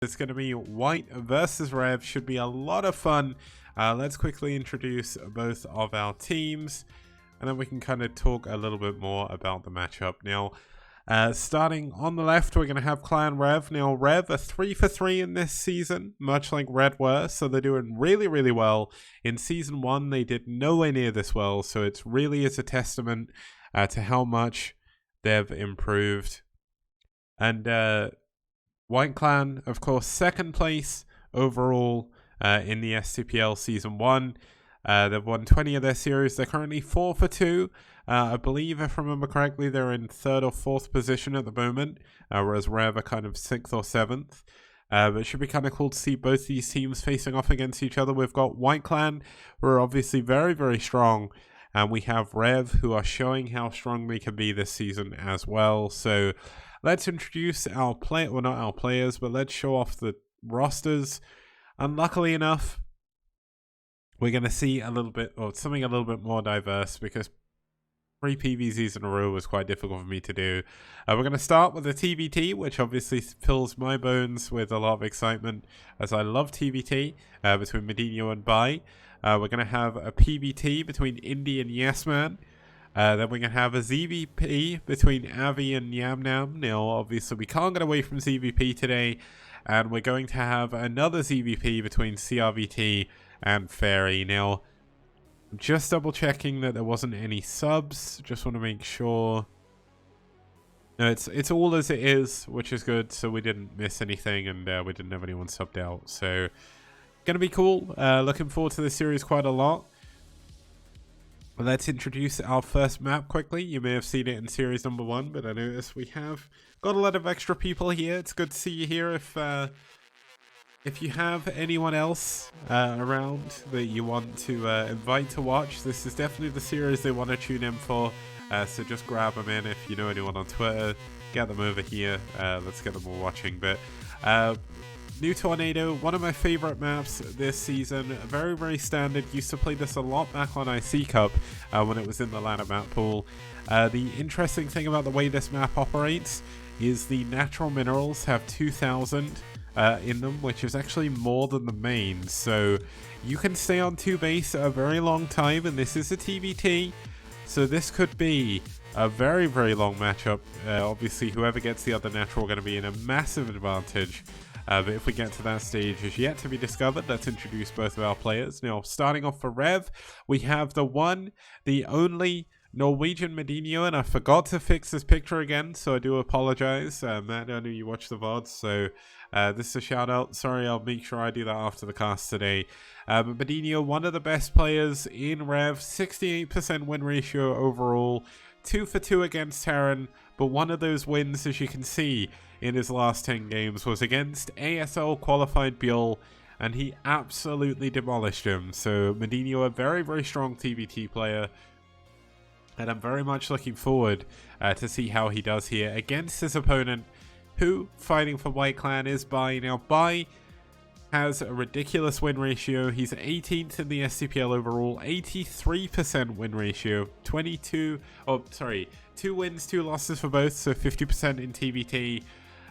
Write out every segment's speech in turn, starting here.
It's going to be White versus ReV. Should be a lot of fun. Let's quickly introduce both of our teams, and then we can kind of talk a little bit more about the matchup. Now, starting on the left, we're going to have Clan ReV. Now, ReV are 3 for 3 in this season, much like Red were, so they're doing really, really well. In Season 1, they did nowhere near this well, so it really is a testament to how much they've improved. And White Clan, of course, second place overall in the STPL Season 1. They've won 20 of their series. They're currently 4 for 2. I believe, if I remember correctly, they're in 3rd or 4th position at the moment, whereas ReV are kind of 6th or 7th. But it should be kind of cool to see both these teams facing off against each other. We've got White Clan, who are obviously very, very strong, and we have ReV, who are showing how strong they can be this season as well. So let's introduce our well, not our players, but let's show off the rosters. And luckily enough, we're going to see a little bit, or something a little bit more diverse, because 3 PVZs in a row was quite difficult for me to do. We're going to start with the TVT, which obviously fills my bones with a lot of excitement, as I love TVT between Medino and Bai. We're going to have a PVT between Indy and Yesman. Then we're going to have a ZVP between Avi and Yamnam. Now, obviously, we can't get away from ZVP today. And we're going to have another ZVP between CRVT and Fairy. Now, I'm just double checking that there wasn't any subs. Just want to make sure. No, it's all as it is, which is good. So we didn't miss anything, and we didn't have anyone subbed out. So, going to be cool. Looking forward to this series quite a lot. Let's introduce our first map quickly. You may have seen it in series number 1, but I noticed we have got a lot of extra people here. It's good to see you here. If you have anyone else around that you want to invite to watch, this is definitely the series they want to tune in for. So just grab them in. If you know anyone on Twitter, get them over here. Let's get them all watching. But New Tornado, one of my favorite maps this season. Very, very standard. Used to play this a lot back on IC Cup when it was in the ladder map pool. The interesting thing about the way this map operates is the natural minerals have 2,000 in them, which is actually more than the main. So you can stay on 2 base a very long time, and this is a TVT. So this could be a very, very long matchup. Obviously, whoever gets the other natural are going to be in a massive advantage. But if we get to that stage, is yet to be discovered. Let's introduce both of our players. Now, starting off for ReV, we have the one, the only Norwegian Medino, and I forgot to fix this picture again, so I do apologize. Matt, I know you watch the VODs, so this is a shout out. Sorry, I'll make sure I do that after the cast today. But Medino, one of the best players in ReV, 68% win ratio overall, 2 for 2 against Terran, but one of those wins, as you can see, in his last 10 games was against ASL qualified Bjol, and he absolutely demolished him. So Medino, a very, very strong TVT player, and I'm very much looking forward to see how he does here against his opponent, who, fighting for White Clan, is Bai. Now, Bai has a ridiculous win ratio. He's 18th in the STPL overall, 83% win ratio, 2 wins, 2 losses for both, so 50% in TVT.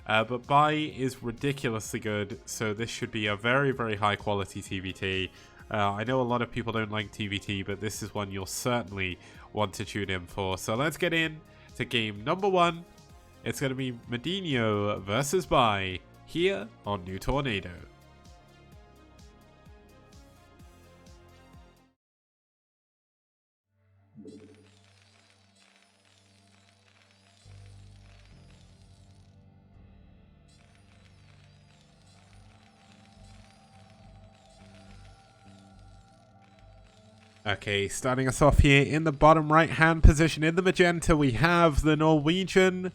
But Bai is ridiculously good, so this should be a very, very high quality TVT. I know a lot of people don't like TVT, but this is one you'll certainly want to tune in for. So let's get in to game number 1. It's going to be Medino versus Bai here on New Tornado. Okay, starting us off here in the bottom right-hand position in the magenta, we have the Norwegian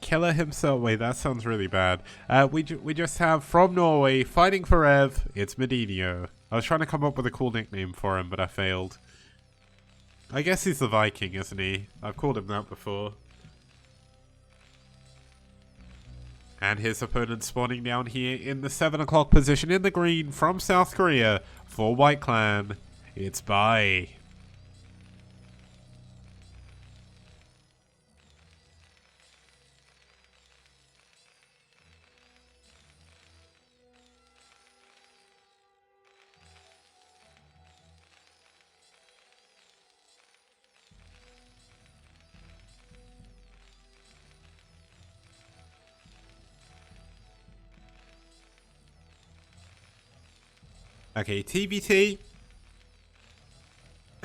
killer himself. Wait, that sounds really bad. We just have from Norway fighting for ReV. It's Medino. I was trying to come up with a cool nickname for him, but I failed. I guess he's the Viking, isn't he? I've called him that before. And his opponent spawning down here in the 7 o'clock position in the green from South Korea for White Clan. It's Bai. Okay, TBT.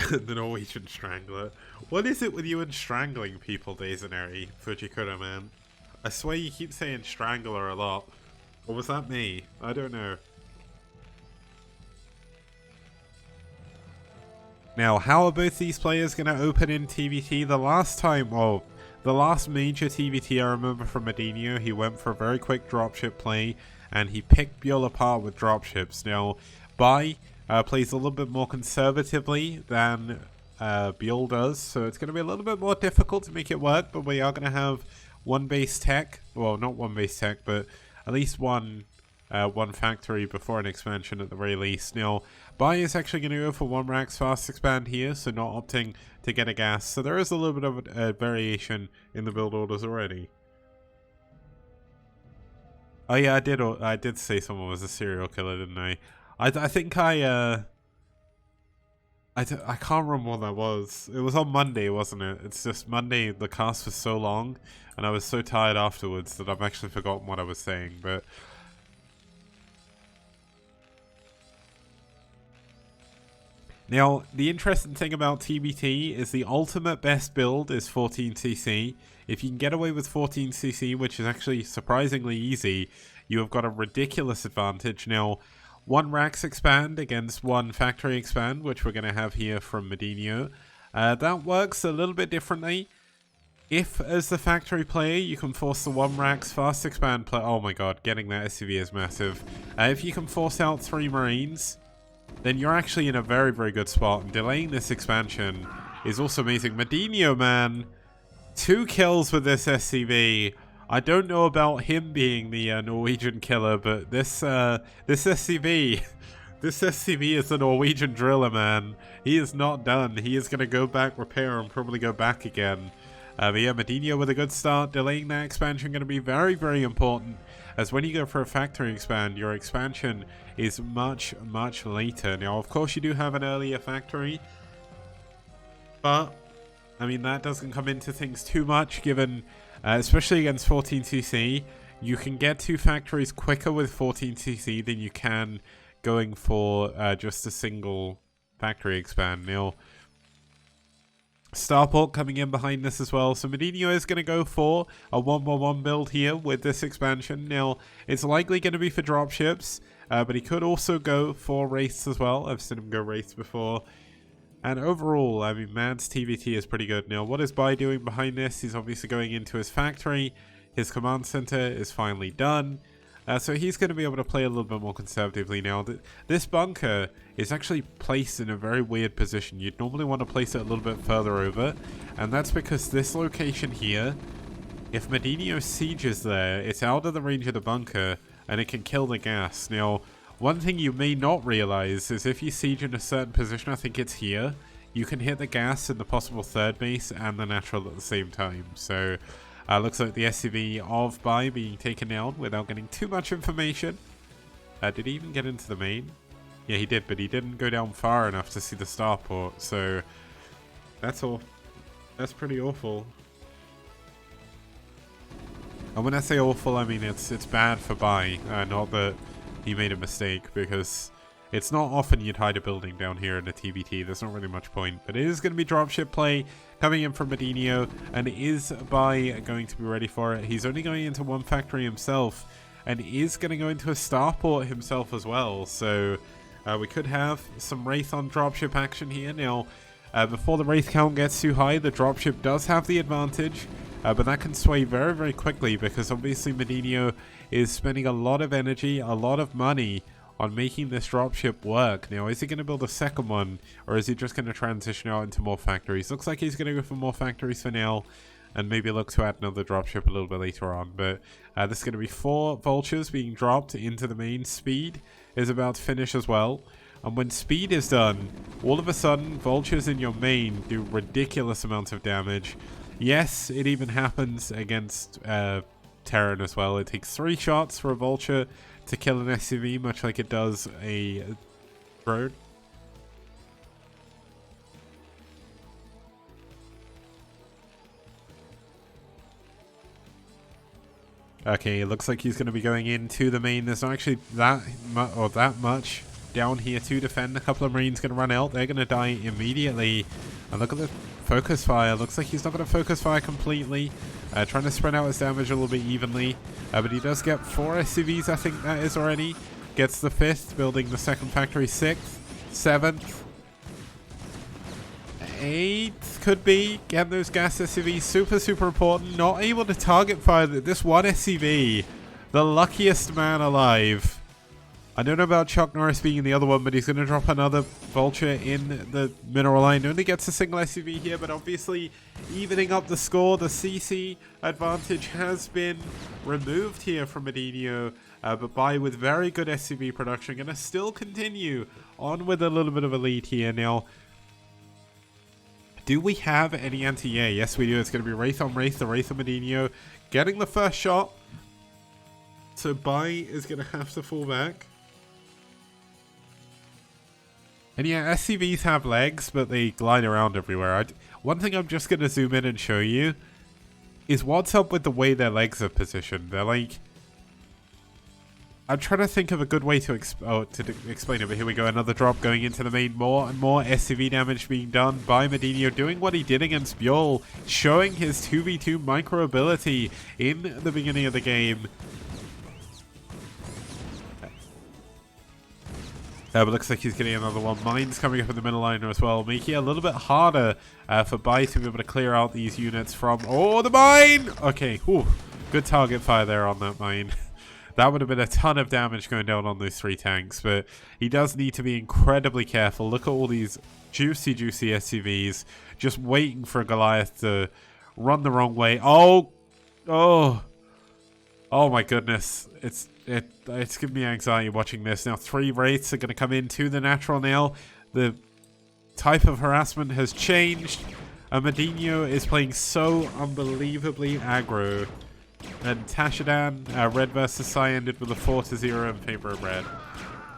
The Norwegian Strangler. What is it with you and strangling people, Daisaneri, Fujikura, man? I swear you keep saying strangler a lot. Or was that me? I don't know. Now, how are both these players going to open in TBT? The last time, well, the last major TBT I remember from Medinho, he went for a very quick dropship play, and he picked Bjol apart with dropships. Now, Bai plays a little bit more conservatively than Bjol does, so it's going to be a little bit more difficult to make it work, but we are going to have one base tech, well, not one base tech, but at least one factory before an expansion at the very least. Now, Bai is actually going to go for 1 Rax fast expand here, so not opting to get a gas. So there is a little bit of a variation in the build orders already. Oh yeah, I did say someone was a serial killer, didn't I? I think I can't remember what that was. It was on Monday, wasn't it? It's just Monday, the cast was so long, and I was so tired afterwards that I've actually forgotten what I was saying, but... Now, the interesting thing about TBT is the ultimate best build is 14cc. If you can get away with 14cc, which is actually surprisingly easy, you have got a ridiculous advantage. Now, 1 Rax expand against 1 factory expand, which we're going to have here from Medinho. That works a little bit differently. If, as the factory player, you can force the 1 Rax fast expand play... Oh my god, getting that SCV is massive. If you can force out 3 Marines, then you're actually in a very, very good spot. And delaying this expansion is also amazing. Medinho, man, 2 kills with this SCV. I don't know about him being the Norwegian killer, but this SCV... This SCV is the Norwegian driller, man. He is not done. He is going to go back, repair, and probably go back again. But yeah, Medinho with a good start. Delaying that expansion going to be very, very important. As when you go for a factory expand, your expansion is much, much later. Now, of course, you do have an earlier factory. But, I mean, that doesn't come into things too much, given, especially against 14cc, you can get 2 factories quicker with 14cc than you can going for just a single factory expand. Now, Starport coming in behind this as well. So Medinho is going to go for a 1-1-1 build here with this expansion. Now, it's likely going to be for dropships, but he could also go for wraiths as well. I've seen him go wraiths before. And overall, I mean, Mad's TBT is pretty good. Now, what is Bai doing behind this? He's obviously going into his factory. His command center is finally done. So he's going to be able to play a little bit more conservatively now. This bunker is actually placed in a very weird position. You'd normally want to place it a little bit further over, and that's because this location here, if Medinho sieges there, it's out of the range of the bunker, and it can kill the gas. Now, one thing you may not realize is if you siege in a certain position, I think it's here, you can hit the gas in the possible third base and the natural at the same time. So... looks like the SCV of Bai being taken down without getting too much information. Did he even get into the main? Yeah, he did, but he didn't go down far enough to see the starport, so that's all. That's pretty awful. And when I say awful, I mean it's bad for Bai, not that he made a mistake, because it's not often you'd hide a building down here in a TBT. There's not really much point, but it is going to be dropship play coming in from Medinho, and is Bai going to be ready for it? He's only going into 1 factory himself, and is going to go into a starport himself as well, so we could have some Wraith on dropship action here. Now, before the Wraith count gets too high, the dropship does have the advantage, but that can sway very, very quickly, because obviously Medinho is spending a lot of energy, a lot of money on making this dropship work. Now, is he going to build a second one, or is he just going to transition out into more factories? Looks like he's going to go for more factories for now, and maybe look to add another dropship a little bit later on. But this is going to be 4 vultures being dropped into the main. Speed is about to finish as well. And when speed is done, all of a sudden, vultures in your main do ridiculous amounts of damage. Yes, it even happens against Terran as well. It takes 3 shots for a vulture to kill an SCV, much like it does a drone. Okay, it looks like he's going to be going into the main. There's not actually that much down here to defend. A couple of Marines going to run out. They're going to die immediately. And look at the focus fire. Looks like he's not going to focus fire completely. Trying to spread out his damage a little bit evenly. But he does get 4 SCVs, I think that is already. Gets the 5th, building the second factory. 6th, 7th, 8th could be. Get those gas SCVs. Super, super important. Not able to target fire this one SCV. The luckiest man alive. I don't know about Chuck Norris being in the other one, but he's going to drop another Vulture in the mineral line. Only gets a single SCV here, but obviously evening up the score. The CC advantage has been removed here from Medinho, but Bai with very good SCV production. Going to still continue on with a little bit of a lead here. Now, do we have any anti-air? Yes, we do. It's going to be Wraith on Wraith, the Wraith on Medinho, getting the first shot. So Bai is going to have to fall back. And yeah, SCVs have legs, but they glide around everywhere. One thing I'm just going to zoom in and show you is what's up with the way their legs are positioned. They're like... I'm trying to think of a good way to explain it, but here we go. Another drop going into the main. More and more SCV damage being done by Medinho, doing what he did against Bjol, showing his 2v2 micro ability in the beginning of the game. But looks like he's getting another one. Mines coming up in the middle line as well, making it a little bit harder for Bai to be able to clear out these units from... Oh, the mine! Okay, whew. Good target fire there on that mine. That would have been a ton of damage going down on those 3 tanks, but he does need to be incredibly careful. Look at all these juicy, juicy SCVs just waiting for Goliath to run the wrong way. Oh! Oh! Oh my goodness. It's giving me anxiety watching this. Now 3 Wraiths are going to come into the natural now. The type of harassment has changed. Medinho is playing so unbelievably aggro. And Tashadan, Red versus Sai ended with a 4-0 in favor of Red.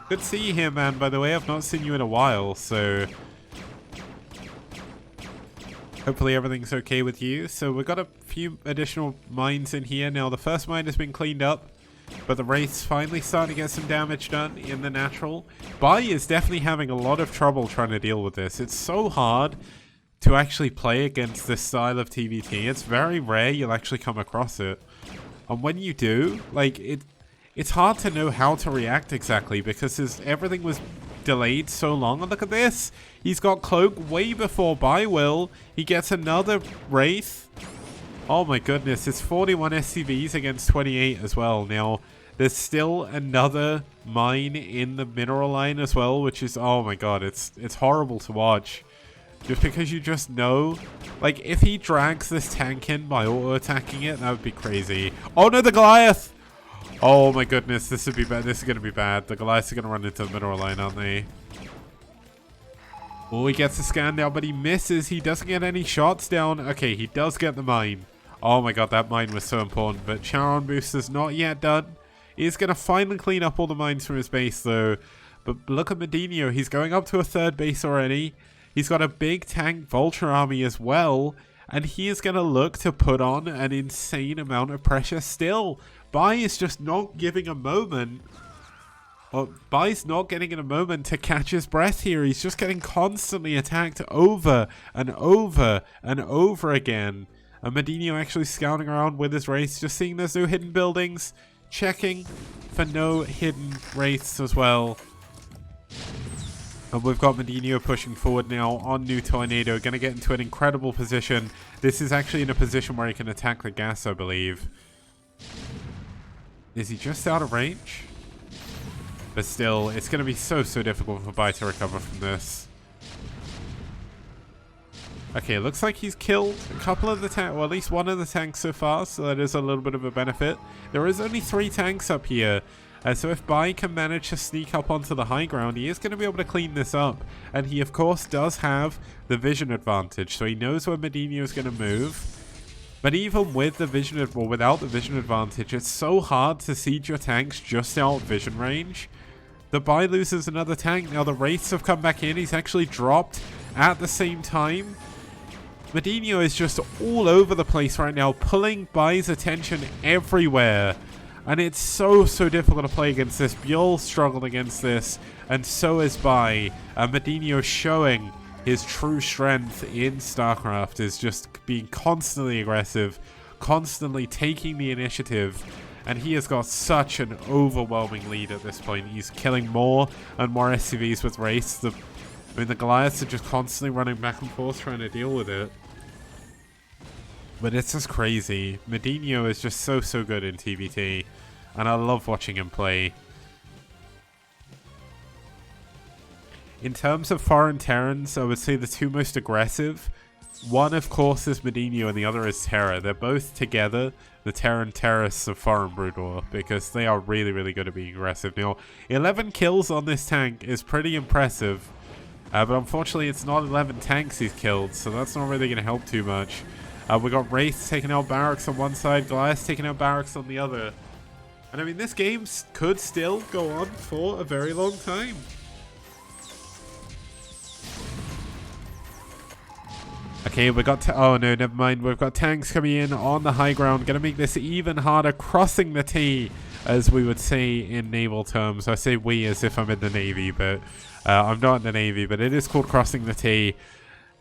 Good to see you here, man. By the way, I've not seen you in a while, so... Hopefully everything's okay with you. So we've got a few additional mines in here. Now the first mine has been cleaned up, but the Wraith's finally starting to get some damage done in the natural. Bai is definitely having a lot of trouble trying to deal with this. It's so hard to actually play against this style of TVT. It's very rare you'll actually come across it. And when you do, like, it's hard to know how to react exactly because everything was delayed so long. And look at this. He's got Cloak way before Bai will. He gets another Wraith. Oh my goodness. It's 41 SCVs against 28 as well. Now, there's still another mine in the mineral line as well, which is, oh my god, it's horrible to watch. Just because you just know, like, if he drags this tank in by auto-attacking it, that would be crazy. Oh no, the Goliath! Oh my goodness, this would be bad. This is going to be bad. The Goliaths are going to run into the mineral line, aren't they? Oh, he gets a scan down, but he misses. He doesn't get any shots down. Okay, he does get the mine. Oh my god, that mine was so important. But Charon Booster's not yet done. He's going to finally clean up all the mines from his base, though. But look at Medinho. He's going up to a 3rd base already. He's got a big tank Vulture army as well. And he is going to look to put on an insane amount of pressure still. Bai is just not giving a moment. Bai's not getting in a moment to catch his breath here. He's just getting constantly attacked over and over and over again. And Medinho actually scouting around with his Wraiths, just seeing there's no hidden buildings. Checking for no hidden Wraiths as well. And we've got Medinho pushing forward now on New Tornado. Going to get into an incredible position. This is actually in a position where he can attack the gas, I believe. Is he just out of range? But still, it's going to be so difficult for Bai to recover from this. Okay, it looks like he's killed a couple of the tanks, well, at least one of the tanks so far, so that is a little bit of a benefit. There is only 3 tanks up here. So if Bai can manage to sneak up onto the high ground, he is going to be able to clean this up. And he, of course, does have the vision advantage, so he knows where Medinho is going to move. But even with the vision, or without the vision advantage, it's so hard to siege your tanks just out of vision range. The Bai loses another tank. Now the Wraiths have come back in. He's actually dropped at the same time. Medinho is just all over the place right now, pulling Bai's attention everywhere. And it's so difficult to play against this. Bjorl struggled against this, and so is Bai. Medinho showing his true strength in StarCraft is just being constantly aggressive, constantly taking the initiative, and he has got such an overwhelming lead at this point. He's killing more and more SCVs with Wraiths. The Goliaths are just constantly running back and forth trying to deal with it. But it's just crazy. Medinho is just so good in TVT, and I love watching him play. In terms of foreign Terrans, I would say the two most aggressive. One, of course, is Medinho, and the other is Terra. They're both together the Terran terrorists of Foreign Brood War, because they are really good at being aggressive. Now, 11 kills on this tank is pretty impressive, but unfortunately it's not 11 tanks he's killed, so that's not really going to help too much. We got Wraiths taking out Barracks on one side, Goliath taking out Barracks on the other. And I mean, this game could still go on for a very long time. Okay, we got oh no, never mind. We've got tanks coming in on the high ground. Gonna make this even harder, crossing the T, as we would say in naval terms. I say we as if I'm in the Navy, but I'm not in the Navy, but it is called crossing the T.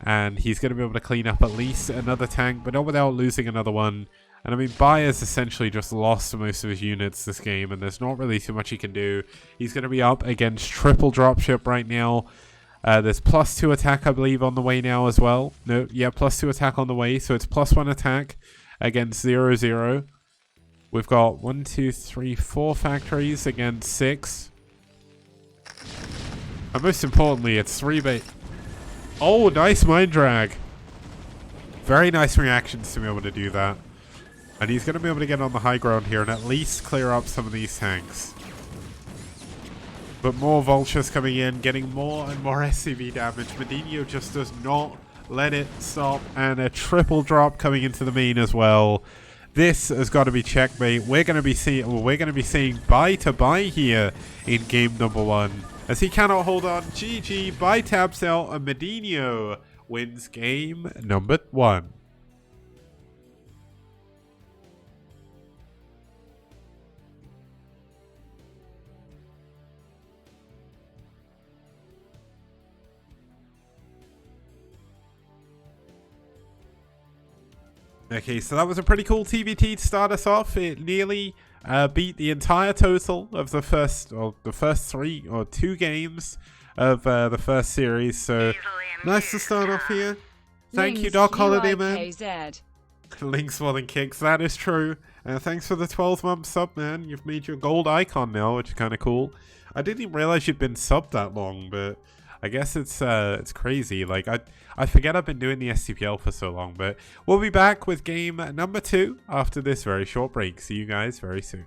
And he's going to be able to clean up at least another tank, but not without losing another one. And I mean, Bai has essentially just lost most of his units this game, and there's not really too much he can do. He's going to be up against triple dropship right now. There's +2 attack, I believe, on the way now as well. No, yeah, +2 attack on the way, so it's +1 attack against 0-0. We've got 1, 2, 3, 4 factories against 6. And most importantly, it's 3 bait. Oh, nice mind drag. Very nice reactions to be able to do that. And he's going to be able to get on the high ground here and at least clear up some of these tanks. But more vultures coming in, getting more and more SCV damage. Medinho just does not let it stop. And a triple drop coming into the main as well. This has got to be checkmate. We're going to be seeing bye to bye here in game number 1. As he cannot hold on. GG, Bai taps out, and Medinho wins game number 1. Okay, so that was a pretty cool TVT to start us off. It nearly beat the entire total of the first 3 or 2 games of the first series. So nice to start off here. Thank you, Doc Holiday Man. Links more than kicks. That is true. Thanks for the 12-month sub, man. You've made your gold icon now, which is kind of cool. I didn't even realize you'd been subbed that long, but I guess it's crazy. Like I forget I've been doing the STPL for so long, but we'll be back with game number 2 after this very short break. See you guys very soon.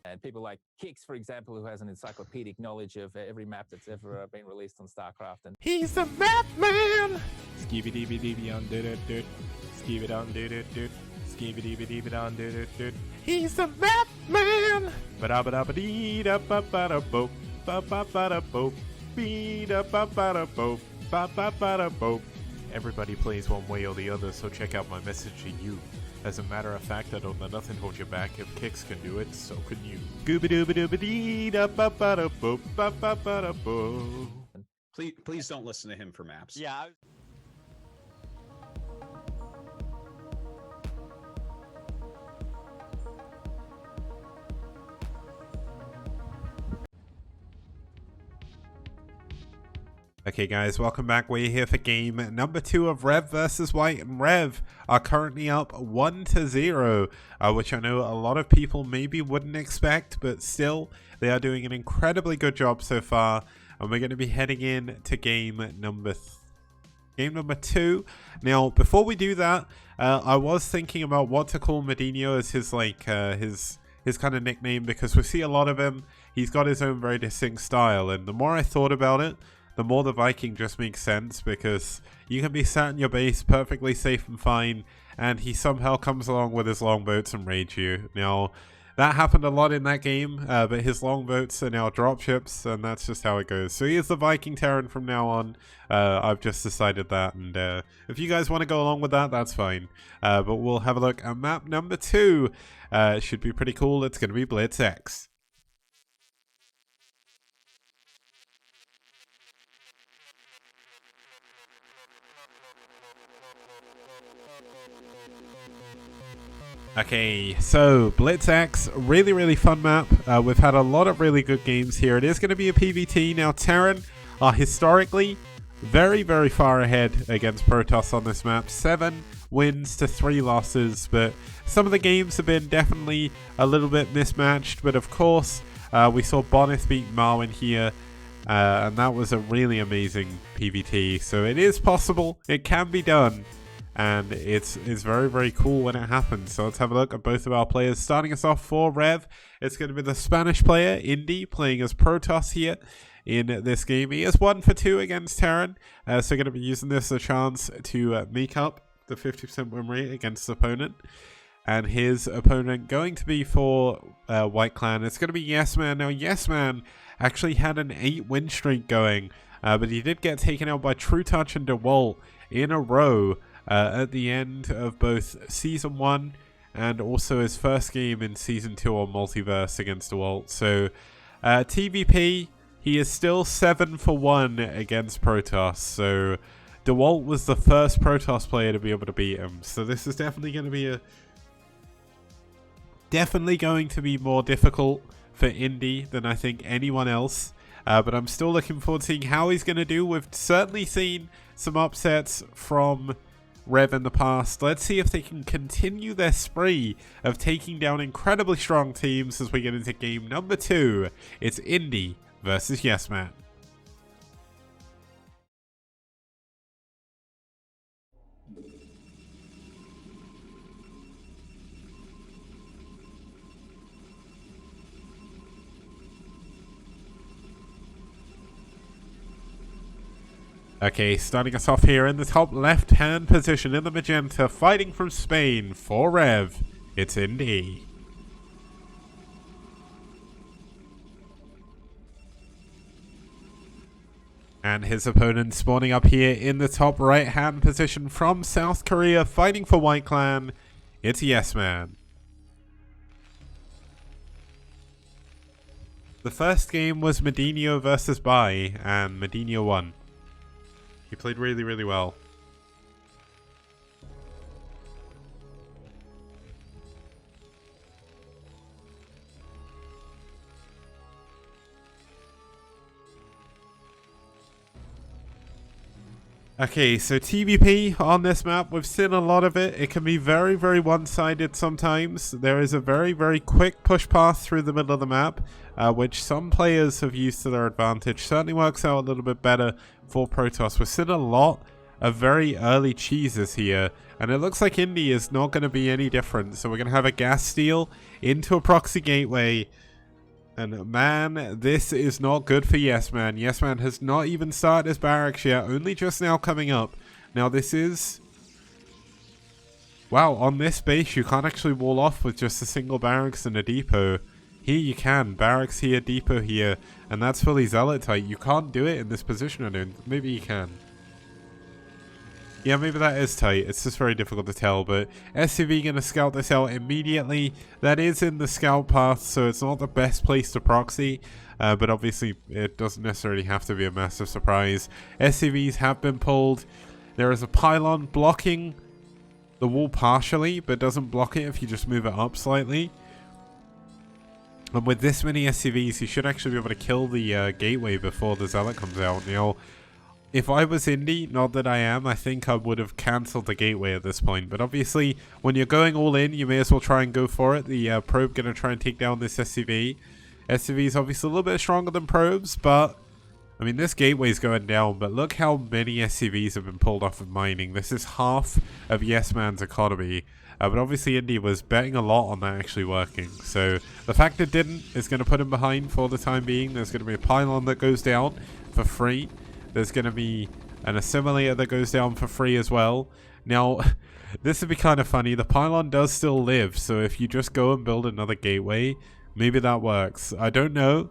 And people like Kix, for example, who has an encyclopedic knowledge of every map that's ever been released on StarCraft. And he's the map man. Skibby dee dee on do do do. Skibby on do do do. Skibby dee on do do do. He's the map man. Ba da ba da ba dee da ba ba da bo. Ba ba ba da bo. Be da ba ba da bo. Ba ba ba da bo. Everybody plays one way or the other, so check out my message to you. As a matter of fact, I don't let nothing hold you back. If Kix can do it, so can you. Please don't listen to him for maps. Yeah. Okay guys, welcome back. We're here for game number 2 of ReV versus White, and ReV are currently up 1-0, which I know a lot of people maybe wouldn't expect, but still, they are doing an incredibly good job so far, and we're going to be heading in to game number 2. Now, before we do that, I was thinking about what to call Medinho as his his kind of nickname because we see a lot of him. He's got his own very distinct style, and the more I thought about it, the more the Viking just makes sense, because you can be sat in your base perfectly safe and fine, and he somehow comes along with his longboats and raids you. Now, that happened a lot in that game, but his longboats are now dropships, and that's just how it goes. So he is the Viking Terran from now on. I've just decided that, and if you guys want to go along with that, that's fine. But we'll have a look at map number 2. It should be pretty cool. It's going to be Blitz X. Okay, so Blitz X, really fun map. We've had a lot of really good games here. It is going to be a PvT. Now, Terran are historically very far ahead against Protoss on this map. 7 wins to 3 losses, but some of the games have been definitely a little bit mismatched. But of course, we saw Bonneth beat Marwyn here, and that was a really amazing PvT. So it is possible. It can be done. And it's very cool when it happens. So let's have a look at both of our players. Starting us off for ReV, it's going to be the Spanish player, Indy, playing as Protoss here in this game. He is 1 for 2 against Terran. So going to be using this as a chance to make up the 50% win rate against his opponent. And his opponent going to be for White Clan. It's going to be Yes Man. Now, Yes Man actually had an 8 win streak going. But he did get taken out by True Touch and DeWalt in a row. At the end of both Season 1 and also his first game in Season 2 on Multiverse against DeWalt. So, TVP, he is still 7 for 1 against Protoss. So, DeWalt was the first Protoss player to be able to beat him. So, this is definitely going to be more difficult for Indy than I think anyone else. But I'm still looking forward to seeing how he's going to do. We've certainly seen some upsets from ReV in the past. Let's see if they can continue their spree of taking down incredibly strong teams as we get into game number 2. It's Indy versus Yes Man. Okay, starting us off here in the top left-hand position in the magenta, fighting from Spain for ReV, it's Indy. And his opponent spawning up here in the top right-hand position from South Korea, fighting for White Clan, it's Yes Man. The first game was Medinho versus Bai, and Medinho won. He played really well. Okay, so TVP on this map, we've seen a lot of it. It can be very one-sided sometimes. There is a very quick push path through the middle of the map, which some players have used to their advantage. Certainly works out a little bit better for Protoss. We've seen a lot of very early cheeses here, and it looks like Indy is not going to be any different. So we're going to have a gas steal into a proxy gateway. And man, this is not good for Yes Man. Yes Man has not even started his barracks yet, only just now coming up. Now this is... Wow, on this base you can't actually wall off with just a single barracks and a depot. Here you can, barracks here, depot here, and that's fully zealot tight. You can't do it in this position, I don't. Maybe you can. Yeah, maybe that is tight. It's just very difficult to tell, but SCV going to scout this out immediately. That is in the scout path, so it's not the best place to proxy, but obviously it doesn't necessarily have to be a massive surprise. SCVs have been pulled. There is a pylon blocking the wall partially, but doesn't block it if you just move it up slightly. And with this many SCVs, you should actually be able to kill the gateway before the zealot comes out. Now, if I was Indy, not that I am, I think I would have cancelled the gateway at this point. But obviously, when you're going all in, you may as well try and go for it. The probe going to try and take down this SCV. SCV is obviously a little bit stronger than probes, but... I mean, this gateway is going down, but look how many SCVs have been pulled off of mining. This is half of Yes Man's economy. But obviously Indy was betting a lot on that actually working. So the fact it didn't is going to put him behind for the time being. There's going to be a pylon that goes down for free. There's going to be an assimilator that goes down for free as well. Now, this would be kind of funny. The pylon does still live, so if you just go and build another gateway, maybe that works. I don't know.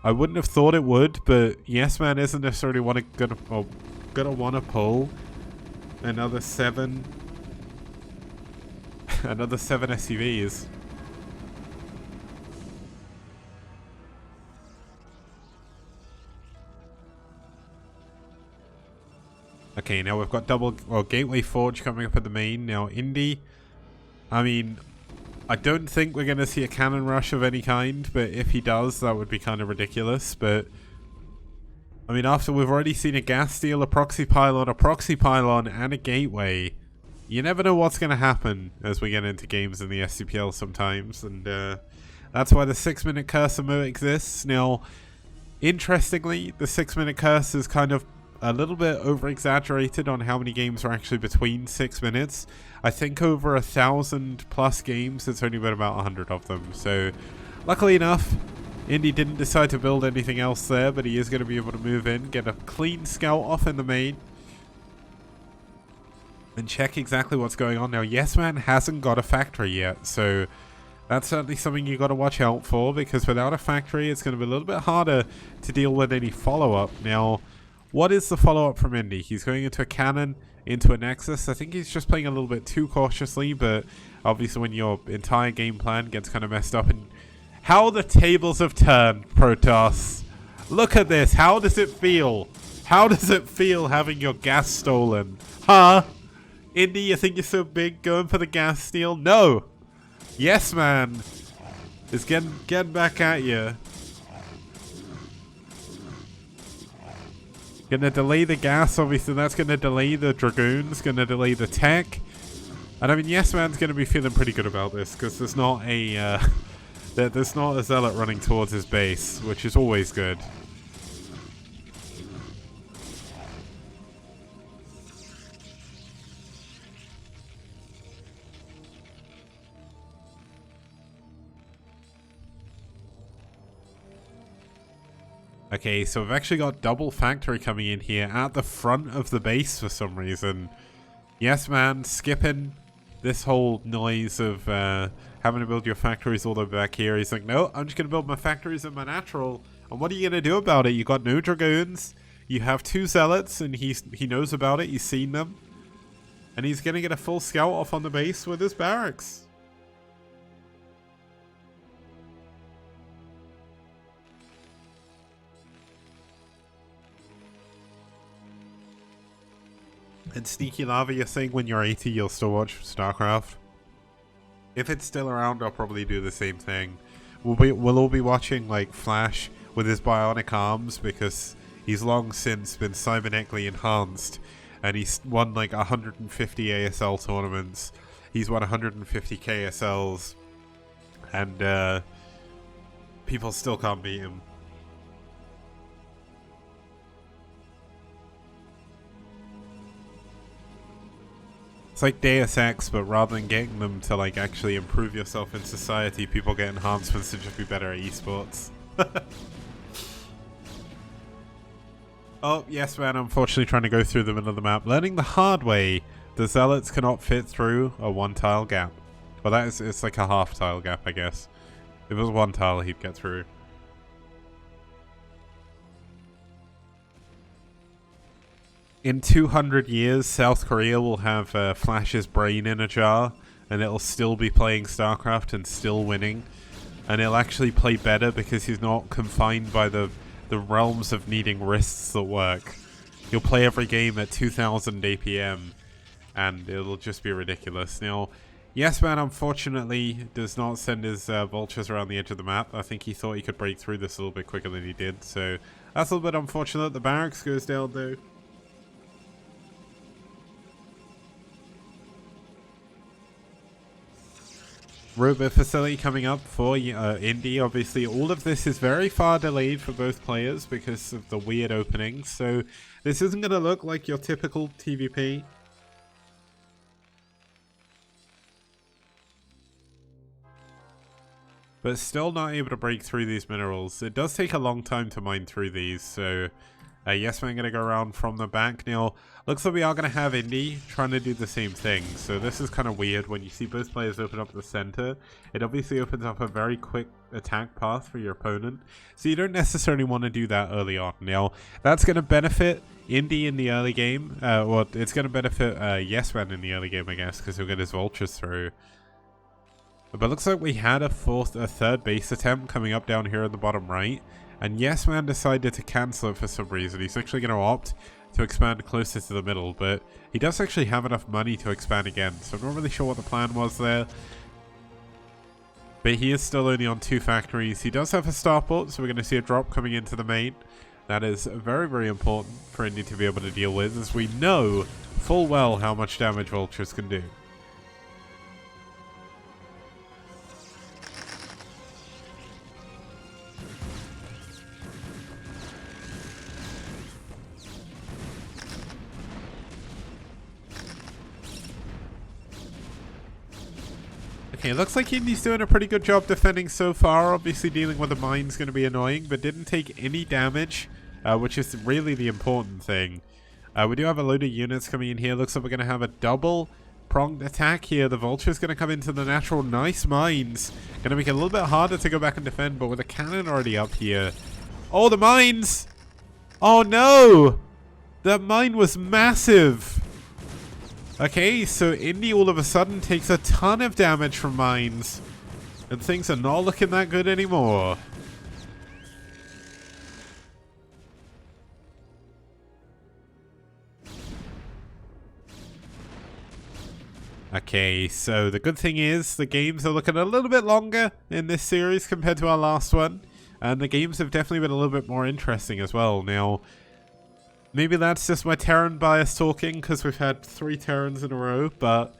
I wouldn't have thought it would, but Yes Man isn't necessarily gonna want to pull another 7 SUVs. Okay, now we've got Gateway Forge coming up at the main. Now Indy, I mean, I don't think we're going to see a cannon rush of any kind, but if he does, that would be kind of ridiculous. But I mean, after we've already seen a gas steel, a proxy pylon, and a gateway, you never know what's going to happen as we get into games in the STPL sometimes, and that's why the 6-minute cursor mode exists. Now, interestingly, the 6-minute cursor is kind of a little bit over-exaggerated on how many games are actually between 6 minutes. I think over 1,000+ games, it's only been about 100 of them. So, luckily enough, Indy didn't decide to build anything else there, but he is going to be able to move in, get a clean scout off in the main, and check exactly what's going on. Now, Yes Man hasn't got a factory yet, so that's certainly something you got to watch out for, because without a factory, it's going to be a little bit harder to deal with any follow-up. Now, what is the follow-up from Indy? He's going into a cannon, into a Nexus. I think he's just playing a little bit too cautiously, but obviously when your entire game plan gets kind of messed up. And how the tables have turned, Protoss. Look at this. How does it feel? How does it feel having your gas stolen? Huh? Indy, you think you're so big going for the gas steal? No. Yes, man. Is getting back at you. Gonna delay the gas, obviously that's gonna delay the Dragoons, gonna delay the tech. And I mean, Yes Man's gonna be feeling pretty good about this, because there's not a there's not a zealot running towards his base, which is always good. Okay, so we've actually got double factory coming in here at the front of the base for some reason. Yes, man, skipping this whole noise of having to build your factories all the way back here. He's like, no, I'm just going to build my factories in my natural. And what are you going to do about it? You got no Dragoons. You have 2 Zealots, and he knows about it. He's seen them. And he's going to get a full scout off on the base with his barracks. And Sneaky Lava, you're saying when you're 80 you'll still watch StarCraft? If it's still around, I'll probably do the same thing. We'll all be watching like Flash with his bionic arms, because he's long since been cybernetically enhanced, and he's won like 150 ASL tournaments. He's won 150 KSLs, and people still can't beat him. It's like Deus Ex, but rather than getting them to like actually improve yourself in society, people get enhancements to just be better at esports. Oh, yes, man, unfortunately trying to go through the middle of the map. Learning the hard way, the Zealots cannot fit through a 1-tile gap. Well, it's like a half-tile gap, I guess. If it was 1 tile, he'd get through. In 200 years, South Korea will have Flash's brain in a jar, and it'll still be playing StarCraft and still winning. And it'll actually play better because he's not confined by the realms of needing wrists that work. He'll play every game at 2000 APM, and it'll just be ridiculous. Now, Yes Man unfortunately does not send his vultures around the edge of the map. I think he thought he could break through this a little bit quicker than he did, so that's a little bit unfortunate. The barracks goes down though. ReV facility coming up for Indy. Obviously, all of this is very far delayed for both players because of the weird openings. So this isn't going to look like your typical TVP. but still not able to break through these minerals. It does take a long time to mine through these, so yes, I'm going to go around from the back. Now, looks like we are going to have Indy trying to do the same thing, so this is kind of weird. When you see both players open up the center, it obviously opens up a very quick attack path for your opponent, so you don't necessarily want to do that early on. Now, that's going to benefit Indy in the early game. Well, it's going to benefit Yes Man in the early game, I guess, because he'll get his vultures through. But looks like we had a third base attempt coming up down here in the bottom right. And Yes Man decided to cancel it for some reason. He's actually going to opt to expand closer to the middle, but he does actually have enough money to expand again, so I'm not really sure what the plan was there. But he is still only on 2 factories. He does have a starport, so we're going to see a drop coming into the main. That is very, very important for Indy to be able to deal with, as we know full well how much damage vultures can do. Okay, looks like Indy's doing a pretty good job defending so far. Obviously dealing with the mine's going to be annoying, but didn't take any damage, which is really the important thing. We do have a load of units coming in here. Looks like we're going to have a double pronged attack here. The vulture's going to come into the natural. Nice mines. Going to make it a little bit harder to go back and defend, but with a cannon already up here. Oh, the mines! Oh no! That mine was massive! Okay, so Indy all of a sudden takes a ton of damage from mines. And things are not looking that good anymore. Okay, so the good thing is the games are looking a little bit longer in this series compared to our last one. And the games have definitely been a little bit more interesting as well. Now, maybe that's just my Terran bias talking, because we've had 3 Terrans in a row, but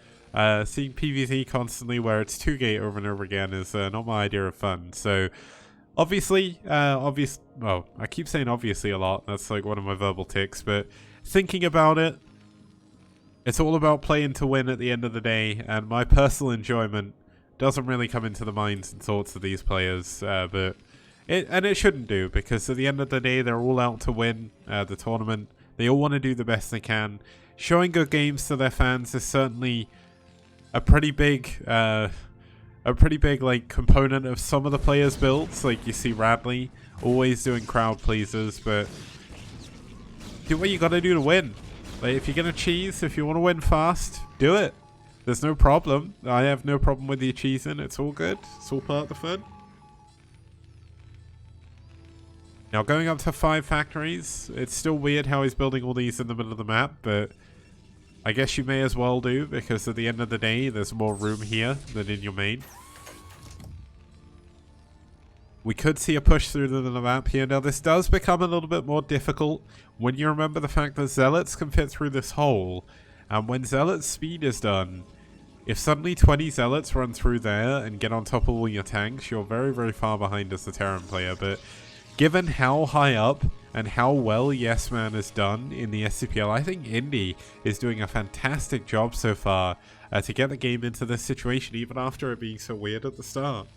seeing PvZ constantly where it's 2-gate over and over again is not my idea of fun. So, obviously, well, I keep saying obviously a lot, that's like one of my verbal tics, but thinking about it, it's all about playing to win at the end of the day, and my personal enjoyment doesn't really come into the minds and thoughts of these players, but it shouldn't do, because at the end of the day, they're all out to win the tournament. They all want to do the best they can. Showing good games to their fans is certainly a pretty big like component of some of the players' builds. Like you see Radley always doing crowd pleasers, but do what you got to do to win. Like if you're gonna cheese, if you want to win fast, do it. There's no problem. I have no problem with you cheesing. It's all good. It's all part of the fun. Now, going up to 5 factories, it's still weird how he's building all these in the middle of the map, but I guess you may as well do, because at the end of the day, there's more room here than in your main. We could see a push through the map here. Now, this does become a little bit more difficult when you remember the fact that Zealots can fit through this hole, and when Zealot's speed is done, if suddenly 20 Zealots run through there and get on top of all your tanks, you're very, very far behind as the Terran player, but given how high up and how well Yes Man has done in the STPL, I think Indy is doing a fantastic job so far to get the game into this situation, even after it being so weird at the start.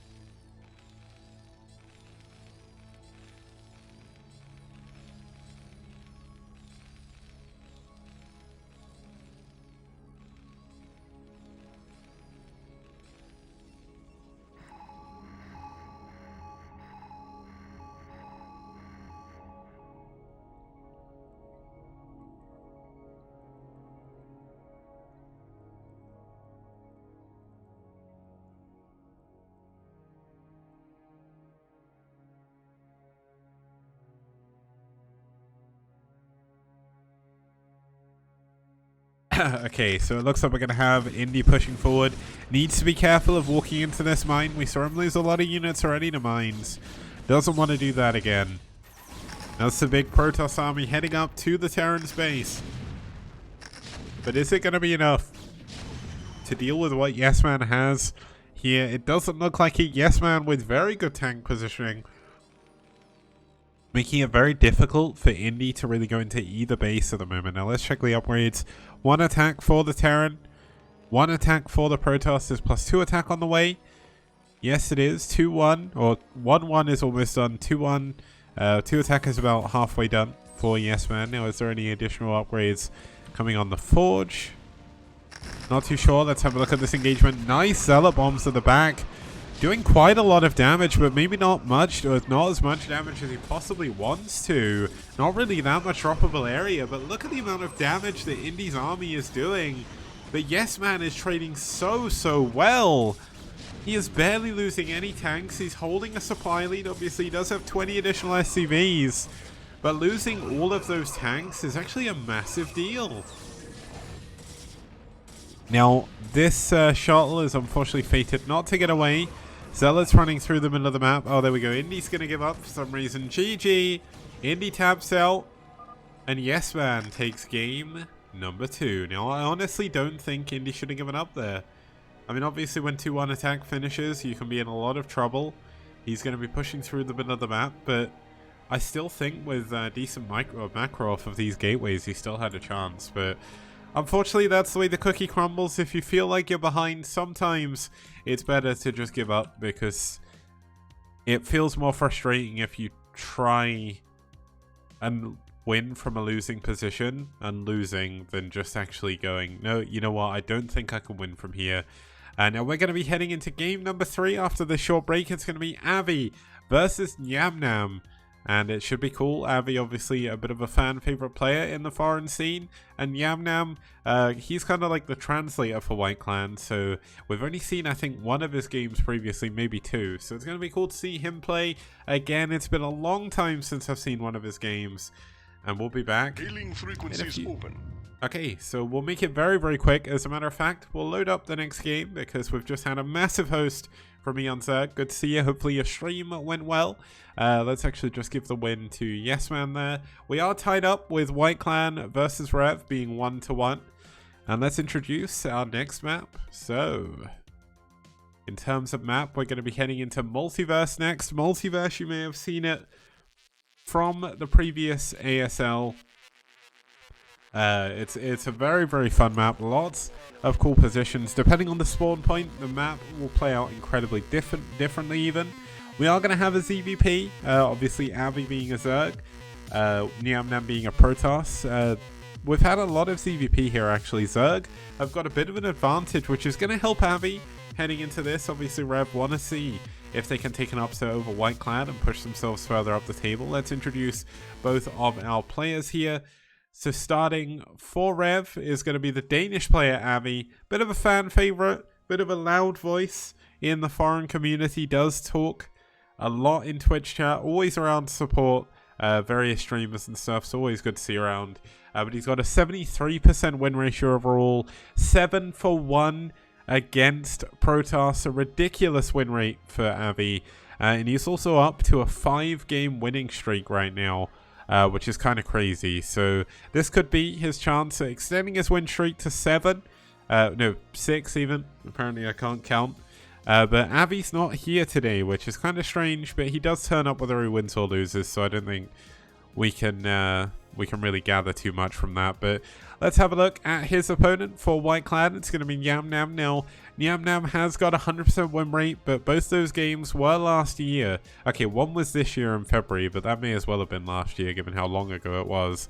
Okay, so it looks like we're going to have Indy pushing forward. Needs to be careful of walking into this mine. We saw him lose a lot of units already to mines. Doesn't want to do that again. That's the big Protoss army heading up to the Terran's base. But is it going to be enough to deal with what Yes Man has here? It doesn't look like a Yes Man with very good tank positioning, making it very difficult for Indy to really go into either base at the moment. Now let's check the upgrades. 1 attack for the Terran, 1 attack for the Protoss. There's +2 attack on the way. Yes, it is. 2-1, or 1-1 is almost done. 2-1. 2 attackers about halfway done for Yes Man. Now, is there any additional upgrades coming on the Forge? Not too sure. Let's have a look at this engagement. Nice Zealot bombs to the back. Doing quite a lot of damage, but maybe not much, or not as much damage as he possibly wants to. Not really that much droppable area, but look at the amount of damage that Indy's army is doing. But Yes Man is trading so well. He is barely losing any tanks. He's holding a supply lead. Obviously, he does have 20 additional SCVs, but losing all of those tanks is actually a massive deal. Now, this shuttle is unfortunately fated not to get away. Zealot's running through the middle of the map. Oh, there we go. Indy's going to give up for some reason. GG. Indy taps out. And Yes Man takes game number 2. Now, I honestly don't think Indy should have given up there. I mean, obviously, when 2-1 attack finishes, you can be in a lot of trouble. He's going to be pushing through the middle of the map. But I still think with decent macro off of these gateways, he still had a chance. But unfortunately, that's the way the cookie crumbles. If you feel like you're behind, sometimes it's better to just give up, because it feels more frustrating if you try and win from a losing position and losing than just actually going, no, you know what, I don't think I can win from here. And now we're going to be heading into game number 3 after this short break. It's going to be Avi versus Nyam. And it should be cool. Avi, obviously, a bit of a fan favorite player in the foreign scene. And Nyam, he's kind of like the translator for White Clan. So we've only seen, I think, 1 of his games previously, maybe 2. So it's going to be cool to see him play. Again, it's been a long time since I've seen one of his games. And we'll be back. Hailing frequencies open. Okay, so we'll make it very quick. As a matter of fact, we'll load up the next game because we've just had a massive host from me on Zerg. Good to see you. Hopefully your stream went well. Let's actually just give the win to Yes Man there. We are tied up with White Clan versus ReV being 1-1. And let's introduce our next map. So, in terms of map, we're going to be heading into Multiverse next. Multiverse, you may have seen it from the previous ASL. It's a very fun map. Lots of cool positions. Depending on the spawn point, the map will play out incredibly differently even. We are going to have a ZVP, obviously Avi being a Zerg, Nyam being a Protoss. We've had a lot of ZVP here actually. Zerg have got a bit of an advantage, which is going to help Avi heading into this. Obviously ReV want to see if they can take an upset over White Clan and push themselves further up the table. Let's introduce both of our players here. So starting for ReV is going to be the Danish player Avi. Bit of a fan favorite, bit of a loud voice in the foreign community, does talk a lot in Twitch chat, always around to support various streamers and stuff, so always good to see around. But he's got a 73% win ratio overall, 7-1 against Protoss, a ridiculous win rate for Avi. And he's also up to a 5-game winning streak right now. Which is kind of crazy. So this could be his chance at extending his win streak to 7. No, 6 even. Apparently I can't count. But Avi's not here today, which is kind of strange. But he does turn up whether he wins or loses. So I don't think we can really gather too much from that. But let's have a look at his opponent for White Clan. It's going to be Nyam. Now, Nyam has got a 100% win rate, but both those games were last year. Okay, one was this year in February, but that may as well have been last year, given how long ago it was.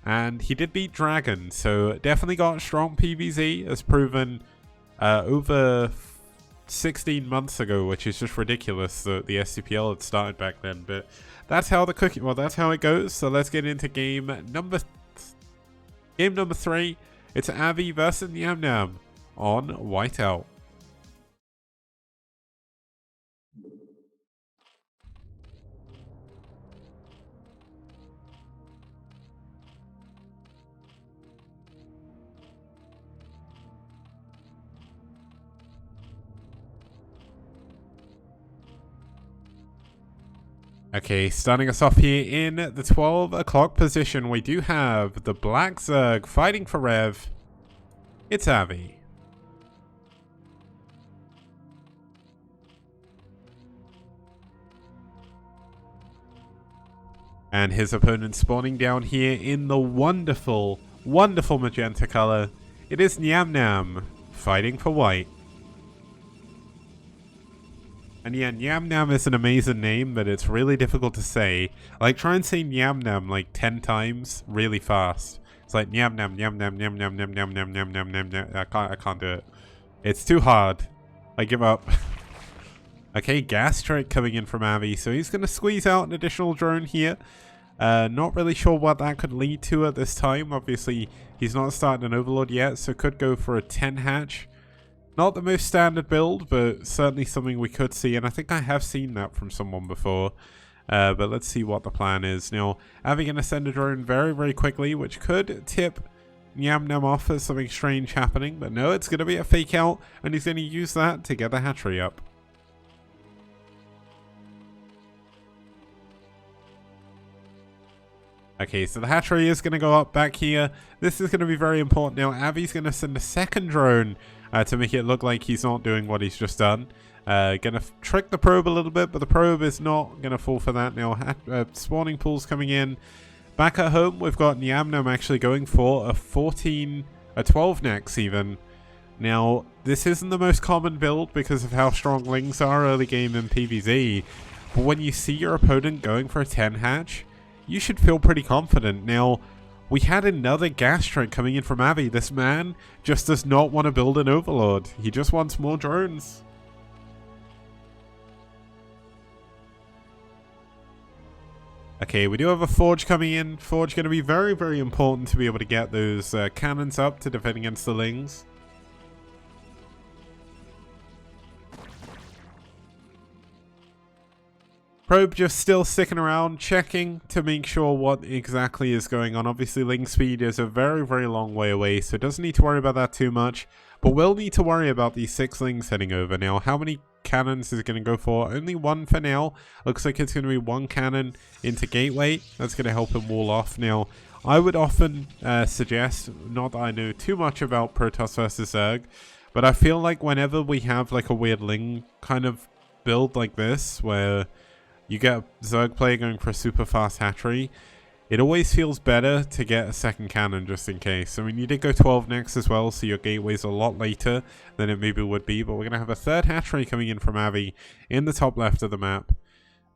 And he did beat Dragon, so definitely got strong PvZ, as proven over 16 months ago, which is just ridiculous that the STPL had started back then. But that's how that's how it goes. So let's get into game number 3. It's Avi versus Nyam on Whiteout. Okay, starting us off here in the 12 o'clock position, we do have the Black Zerg fighting for ReV. It's Avi. And his opponent spawning down here in the wonderful magenta color. It is Nyam fighting for white. And yeah, Nyam Nam is an amazing name, but it's really difficult to say. Like, try and say Nyam Nam like 10 times really fast. It's like Nyam Nam, Nyam Nam, Nyam Nam, Nyam Nam, Nyam Nam, Nyam Nam, Nyam. I can't do it. It's too hard. I give up. Okay, gas trick coming in from Avi, so he's going to squeeze out an additional drone here. Not really sure what that could lead to at this time. Obviously, he's not started an Overlord yet, so could go for a 10 hatch. Not the most standard build, but certainly something we could see, and I think I have seen that from someone before. But let's see what the plan is. Now, Avi going to send a drone very, very quickly, which could tip Nyam Nam off as something strange happening, but no, it's going to be a fake out, and he's going to use that to get the hatchery up. Okay, so the hatchery is going to go up back here. This is going to be very important. Now, Avi's going to send a second drone to make it look like he's not doing what he's just done. Gonna trick the probe a little bit, but the probe is not gonna fall for that. Now, spawning pools coming in. Back at home, we've got Nyam Nam actually going for a 12 next even. Now, this isn't the most common build because of how strong Lings are early game in PvZ, but when you see your opponent going for a 10 hatch, you should feel pretty confident. Now, we had another gas trick coming in from Avi. This man just does not want to build an Overlord. He just wants more drones. Okay, we do have a Forge coming in. Forge going to be very, very important to be able to get those cannons up to defend against the Lings. Probe just still sticking around, checking to make sure what exactly is going on. Obviously, Ling speed is a very, very long way away, so it doesn't need to worry about that too much. But we'll need to worry about these 6 Lings heading over. Now, how many cannons is it going to go for? Only 1 for now. Looks like it's going to be 1 cannon into Gateway. That's going to help him wall off. Now, I would often suggest, not that I know too much about Protoss versus Zerg, but I feel like whenever we have like a weird Ling kind of build like this, where you get a Zerg player going for a super fast hatchery, it always feels better to get a second cannon just in case. I mean, you did go 12 next as well, so your gateway's a lot later than it maybe would be, but we're going to have a third hatchery coming in from Avi in the top left of the map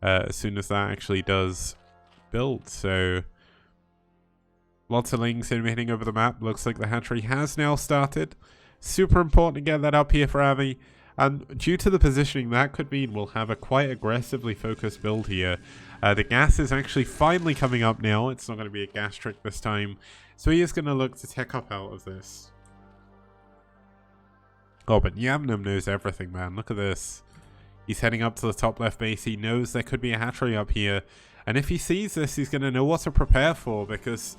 as soon as that actually does build. So, lots of Lings hitting over the map. Looks like the hatchery has now started. Super important to get that up here for Avi. And due to the positioning, that could mean we'll have a quite aggressively focused build here. The gas is actually finally coming up now. It's not going to be a gas trick this time. So he is going to look to tech up out of this. Oh, but Nyam Nam knows everything, man. Look at this. He's heading up to the top left base. He knows there could be a hatchery up here. And if he sees this, he's going to know what to prepare for, because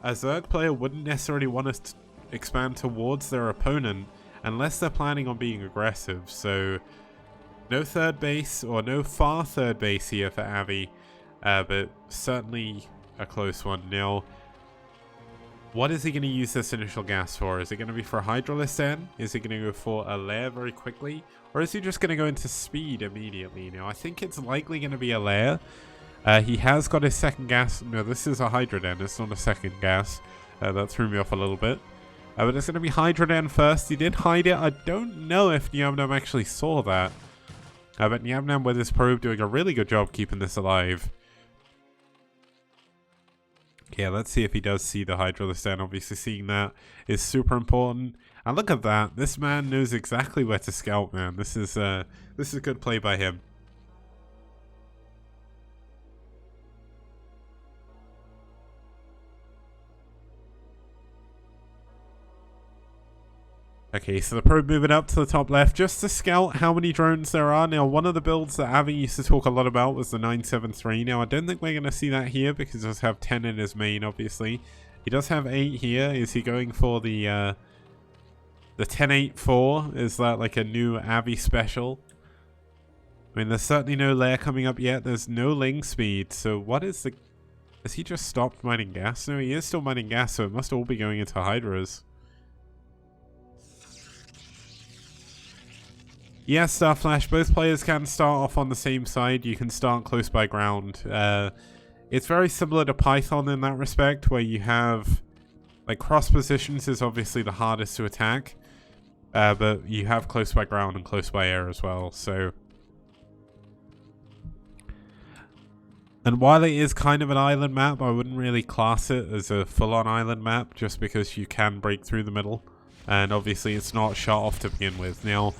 a Zerg player wouldn't necessarily want to expand towards their opponent unless they're planning on being aggressive. So no third base, or no far third base here for Avi, but certainly a close one. Now, what is he going to use this initial gas for? Is it going to be for Hydralisk N? Is he going to go for a lair very quickly? Or is he just going to go into speed immediately? Now, I think it's likely going to be a lair. He has got his second gas. No, this is a Hydra Den. It's not a second gas. That threw me off a little bit. But it's going to be Hydra Den first. He did hide it. I don't know if Nyam Nam actually saw that. But Nyam Nam with his probe doing a really good job keeping this alive. Okay, let's see if he does see the Hydralisk Den. Obviously seeing that is super important. And look at that. This man knows exactly where to scout, man. This is a good play by him. Okay, so the probe moving up to the top left just to scout how many drones there are. Now, one of the builds that Avi used to talk a lot about was the 973. Now, I don't think we're going to see that here because he does have 10 in his main, obviously. He does have 8 here. Is he going for the 1084? Is that like a new Avi special? I mean, there's certainly no lair coming up yet. There's no Ling speed. So what is the... Has he just stopped mining gas? No, he is still mining gas, so it must all be going into Hydras. Yes, Starflash, both players can start off on the same side. You can start close by ground. It's very similar to Python in that respect, where you have, like, cross positions is obviously the hardest to attack, but you have close by ground and close by air as well. So And while it is kind of an island map, I wouldn't really class it as a full-on island map just because you can break through the middle. And obviously it's not shot off to begin with. Now,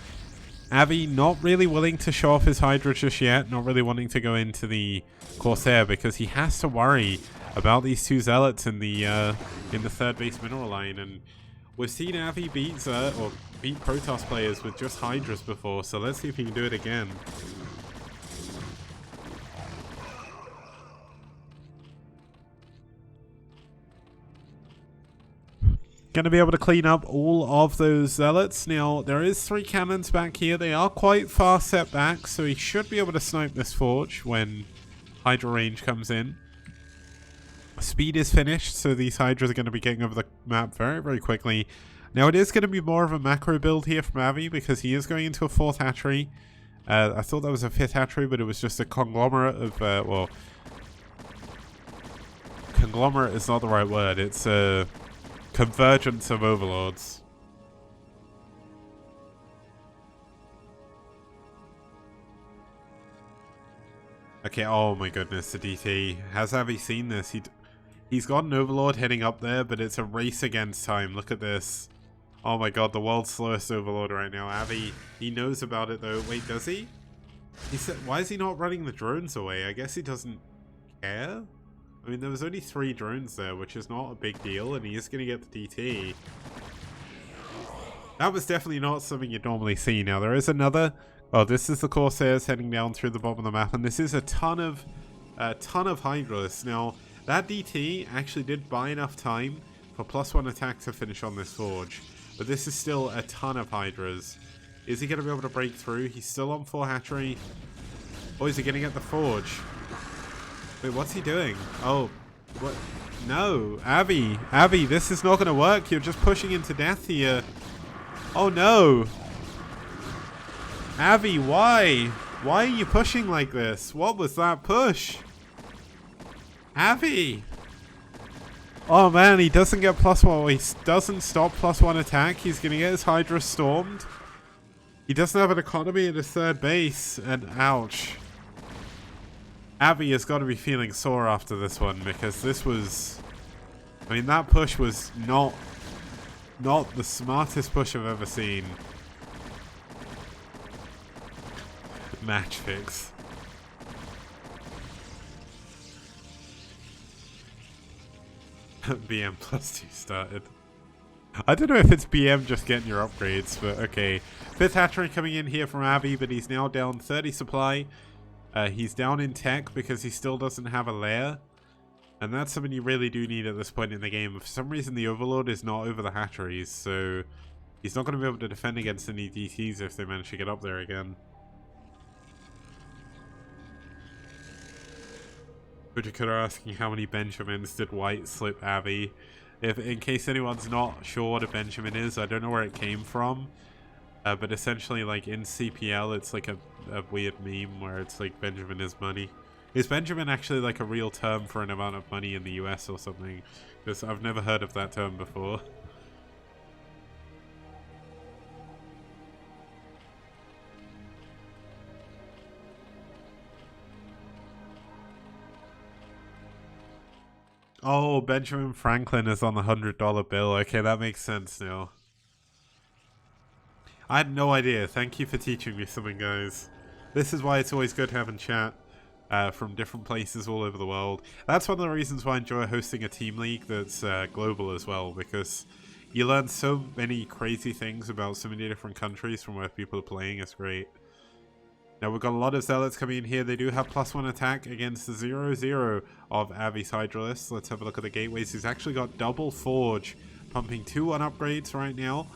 Avi not really willing to show off his Hydra just yet, not really wanting to go into the Corsair because he has to worry about these two Zealots in the third base mineral line. And we've seen Avi beat Protoss players with just Hydras before, so let's see if he can do it again. Going to be able to clean up all of those Zealots. Now, there is 3 cannons back here. They are quite far set back, so he should be able to snipe this Forge when Hydra range comes in. Speed is finished, so these Hydras are going to be getting over the map very, very quickly. Now, it is going to be more of a macro build here from Avi because he is going into a 4th hatchery. I thought that was a 5th hatchery, but it was just a conglomerate of, well, conglomerate is not the right word. It's a convergence of overlords. Okay, oh my goodness, the DT. Has Avi seen this? He's got an overlord heading up there, but it's a race against time. Look at this. Oh my god, the world's slowest overlord right now. Avi, he knows about it though. Wait, does he? He said, why is he not running the drones away? I guess he doesn't care? I mean, there was only 3 drones there, which is not a big deal, and he is going to get the DT. That was definitely not something you'd normally see. Now, there is another... Oh, this is the Corsairs heading down through the bottom of the map, and this is a ton of Hydras. Now, that DT actually did buy enough time for +1 attack to finish on this Forge, but this is still a ton of Hydras. Is he going to be able to break through? He's still on 4 hatchery. Oh, is he going to get the Forge? Wait, what's he doing? Oh, what? No, Avi, this is not going to work. You're just pushing him to death here. Oh no. Avi, why? Why are you pushing like this? What was that push? Avi. Oh man, he doesn't get +1. He doesn't stop +1 attack. He's going to get his Hydra stormed. He doesn't have an economy in his 3rd base, and ouch. Avi has got to be feeling sore after this one because this was... I mean, that push was not the smartest push I've ever seen. Match fix. BM +2 started. I don't know if it's BM just getting your upgrades, but okay. 5th hatchery coming in here from Avi, but he's now down 30 supply. He's down in tech because he still doesn't have a lair. And that's something you really do need at this point in the game. For some reason, the Overlord is not over the hatcheries, so he's not going to be able to defend against any DTs if they manage to get up there again. Budget asking how many Benjamins did White slip Avi. In case anyone's not sure what a Benjamin is, I don't know where it came from. But essentially, like in CPL, it's like a weird meme where it's like Benjamin is money. Is Benjamin actually like a real term for an amount of money in the US or something? Because I've never heard of that term before. Oh, Benjamin Franklin is on the $100 bill. Okay, that makes sense now. I had no idea. Thank you for teaching me something, guys. This is why it's always good having chat from different places all over the world. That's one of the reasons why I enjoy hosting a team league that's global as well, because you learn so many crazy things about so many different countries from where people are playing. It's great. Now, we've got a lot of Zealots coming in here. They do have +1 attack against the 0-0 of Avi's Hydralisk. Let's have a look at the gateways. He's actually got double Forge, pumping 2 on upgrades right now.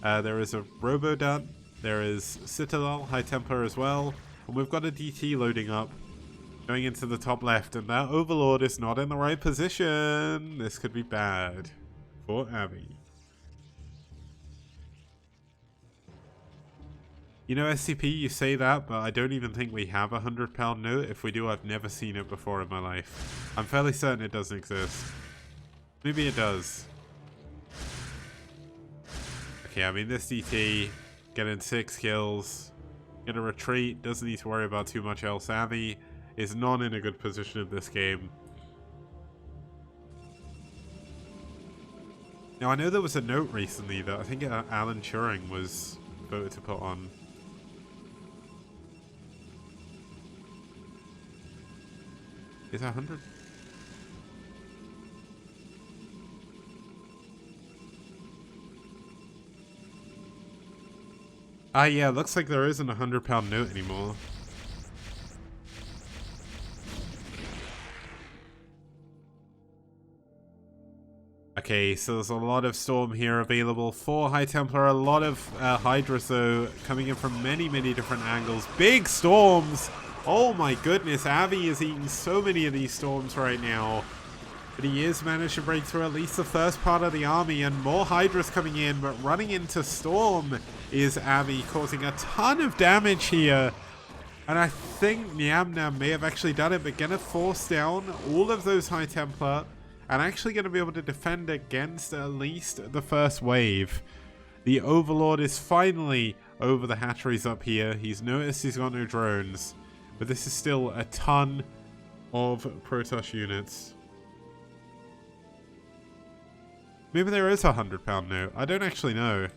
There is a Robo-Dut. There is Citadel, High Templar as well. And we've got a DT loading up, going into the top left. And that Overlord is not in the right position. This could be bad for Avi. You know, SCP, you say that, but I don't even think we have a £100 note. If we do, I've never seen it before in my life. I'm fairly certain it doesn't exist. Maybe it does. Okay, I mean, this DT, getting 6 kills, gonna retreat, doesn't need to worry about too much else. Avi is not in a good position in this game. Now, I know there was a note recently that I think Alan Turing was voted to put on. Is that 100? Ah, yeah, looks like there isn't a £100 note anymore. Okay, so there's a lot of Storm here available for High Templar, a lot of Hydras though, coming in from many, many different angles. Big Storms! Oh my goodness, Avi is eating so many of these Storms right now. But he is managed to break through at least the first part of the army, and more Hydras coming in, but running into Storm is Avi, causing a ton of damage here. And I think Nyam Nam may have actually done it, but gonna force down all of those High Templar, and actually gonna be able to defend against at least the first wave. The Overlord is finally over the hatcheries up here. He's noticed he's got no drones, but this is still a ton of Protoss units. Maybe there is a £100 note. I don't actually know.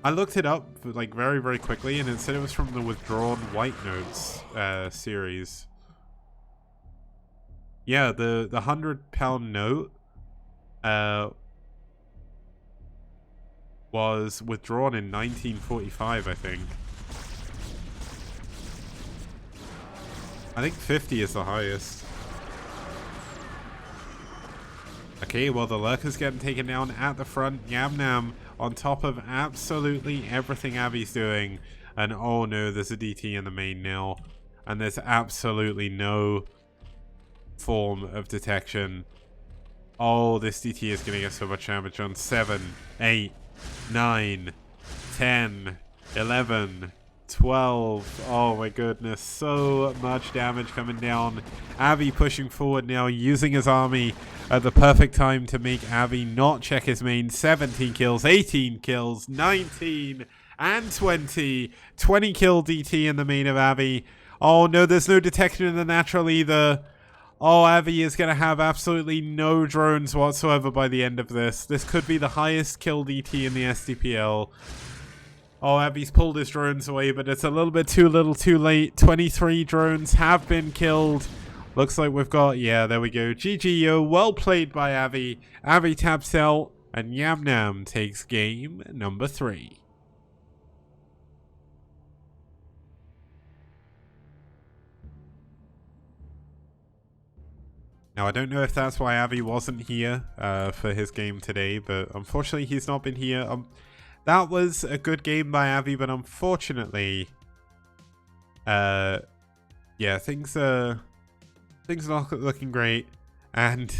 I looked it up like very, very quickly, and it said it was from the Withdrawn White Notes series. Yeah, the £100 note was withdrawn in 1945, I think. I think 50 is the highest. Okay, well, the Lurker's getting taken down at the front. Yamnam on top of absolutely everything Avi's doing. And oh no, there's a DT in the main now. And there's absolutely no form of detection. Oh, this DT is going to get so much damage on 7, 8, 9, 10, 11, 12. Oh my goodness, so much damage coming down. Avi pushing forward now, using his army at the perfect time to make Avi not check his main. 17 kills, 18 kills, 19 and 20. 20 kill DT in the main of Avi. Oh no, there's no detection in the natural either. Oh, Avi is going to have absolutely no drones whatsoever by the end of this. This could be the highest kill DT in the STPL. Oh, Avi's pulled his drones away, but it's a little bit too little too late. 23 drones have been killed. Looks like we've got, yeah, there we go. GGO, well played by Avi. Avi taps out, and Yamnam takes game number 3. Now, I don't know if that's why Avi wasn't here for his game today, but unfortunately he's not been here. That was a good game by Avi, but unfortunately, yeah, things are not looking great. And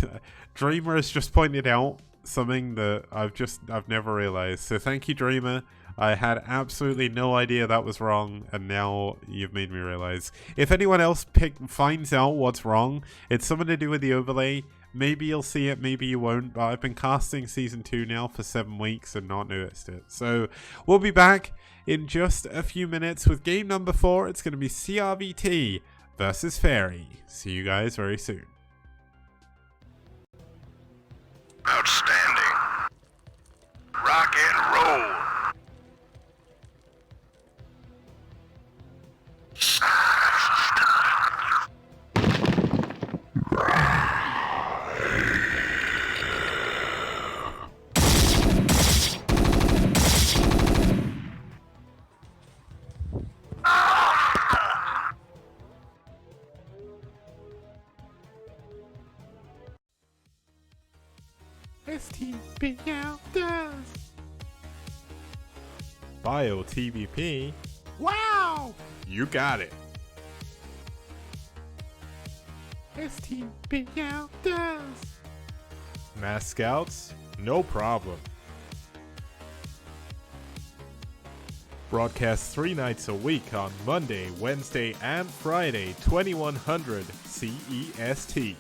Dreamer has just pointed out something that I've never realized. So thank you, Dreamer. I had absolutely no idea that was wrong, and now you've made me realize. If anyone else finds out what's wrong, it's something to do with the overlay. Maybe you'll see it, maybe you won't, but I've been casting Season 2 now for 7 weeks and not noticed it. So we'll be back in just a few minutes with game number 4. It's going to be CRVT versus Fairy. See you guys very soon. Outstanding. Rock and roll. STPL does. Bio TVP. Wow! You got it. STPL does. Mass Scouts? No problem. Broadcast 3 nights a week on Monday, Wednesday, and Friday, 2100 CEST.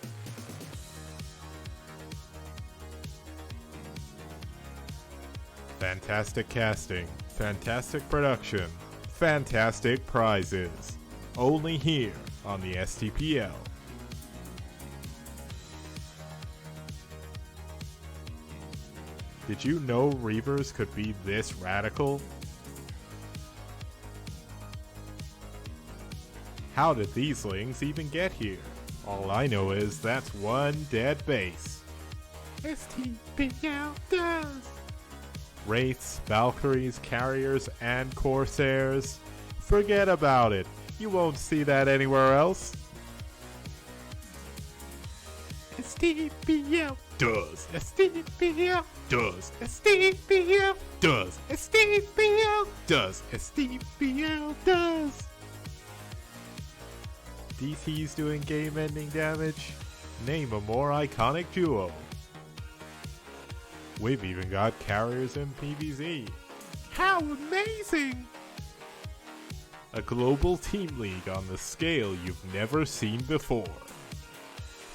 Fantastic casting, fantastic production, fantastic prizes. Only here on the STPL. Did you know Reavers could be this radical? How did these lings even get here? All I know is that's one dead base. STPL does! Wraiths, Valkyries, Carriers, and Corsairs. Forget about it. You won't see that anywhere else. STPL does. STPL does. STPL does. STPL does. STPL does. DT's doing game-ending damage? Name a more iconic duo. We've even got carriers in PvZ. How amazing! A global team league on the scale you've never seen before.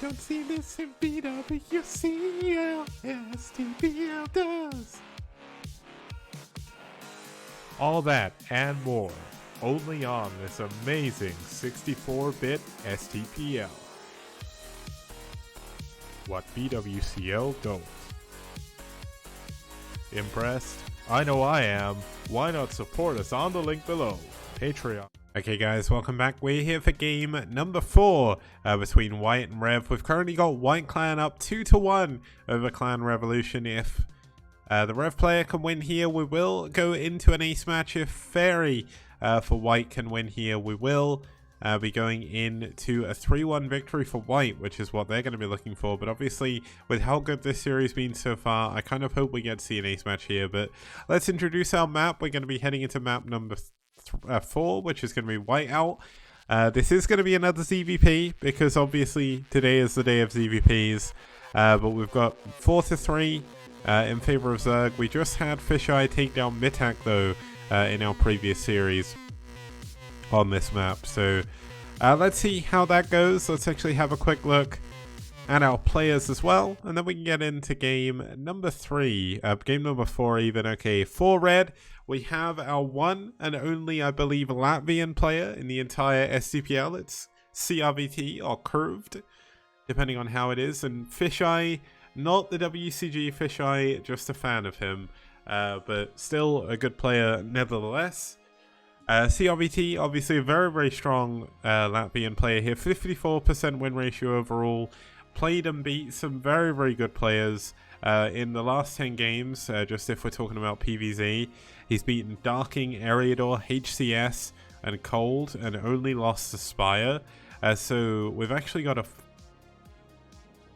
Don't see this in BWCL, STPL does. All that and more, only on this amazing 64-bit STPL. What BWCL don't. Impressed? I know I am. Why not support us on the link below? Patreon. Okay guys, welcome back. We're here for game number 4 between White and ReV. We've currently got White Clan up 2-1 over Clan Revolution. If the ReV player can win here, we will go into an ace match. If Fairy for White can win here, we will be going into a 3-1 victory for White, which is what they're going to be looking for. But obviously, with how good this series has been so far, I kind of hope we get to see an ace match here. But let's introduce our map. We're going to be heading into map number 4, which is going to be Whiteout. This is going to be another ZVP, because obviously today is the day of ZVPs. But we've got 4-3 in favor of Zerg. We just had Fisheye take down Mitak, though, in our previous series on this map. So let's see how that goes. Let's actually have a quick look at our players as well, and then we can get into game number 3, game number 4 even. Okay, for Red, we have our one and only, I believe, Latvian player in the entire STPL. It's CRVT, or Curved, depending on how it is. And Fisheye, not the WCG Fisheye, just a fan of him, but still a good player nevertheless. CRVT, obviously a very, very strong Latvian player here. 54% win ratio overall. Played and beat some very, very good players in the last 10 games, just if we're talking about PvZ. He's beaten Darking, Eriador, HCS, and Cold, and only lost to Spire. So we've actually got a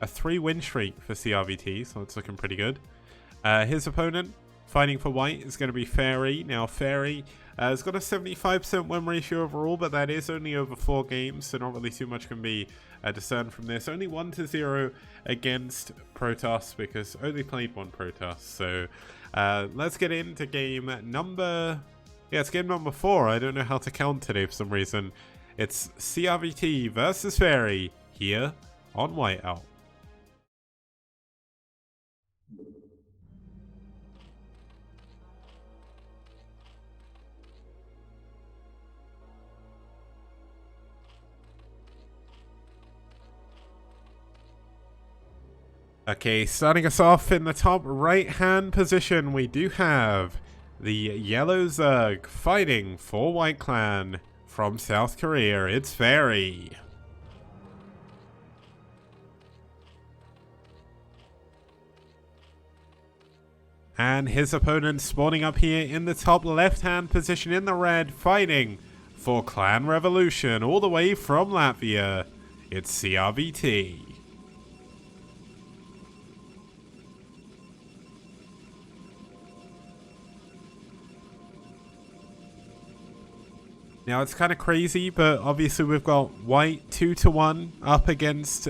3-win streak for CRVT, so it's looking pretty good. His opponent, fighting for White, is going to be Fairy. Now, Fairy has got a 75% win ratio overall, but that is only over 4 games, so not really too much can be discerned from this. Only 1-0 against Protoss, because only played 1 Protoss. So let's get into game number... Yeah, it's game number 4. I don't know how to count today for some reason. It's CRVT versus Fairy here on Whiteout. Okay, starting us off in the top right-hand position, we do have the Yellow Zerg fighting for White Clan from South Korea. It's Fairy. And his opponent spawning up here in the top left-hand position in the red, fighting for Clan Revolution all the way from Latvia. It's CRVT. Now it's kind of crazy, but obviously we've got White 2-1 up against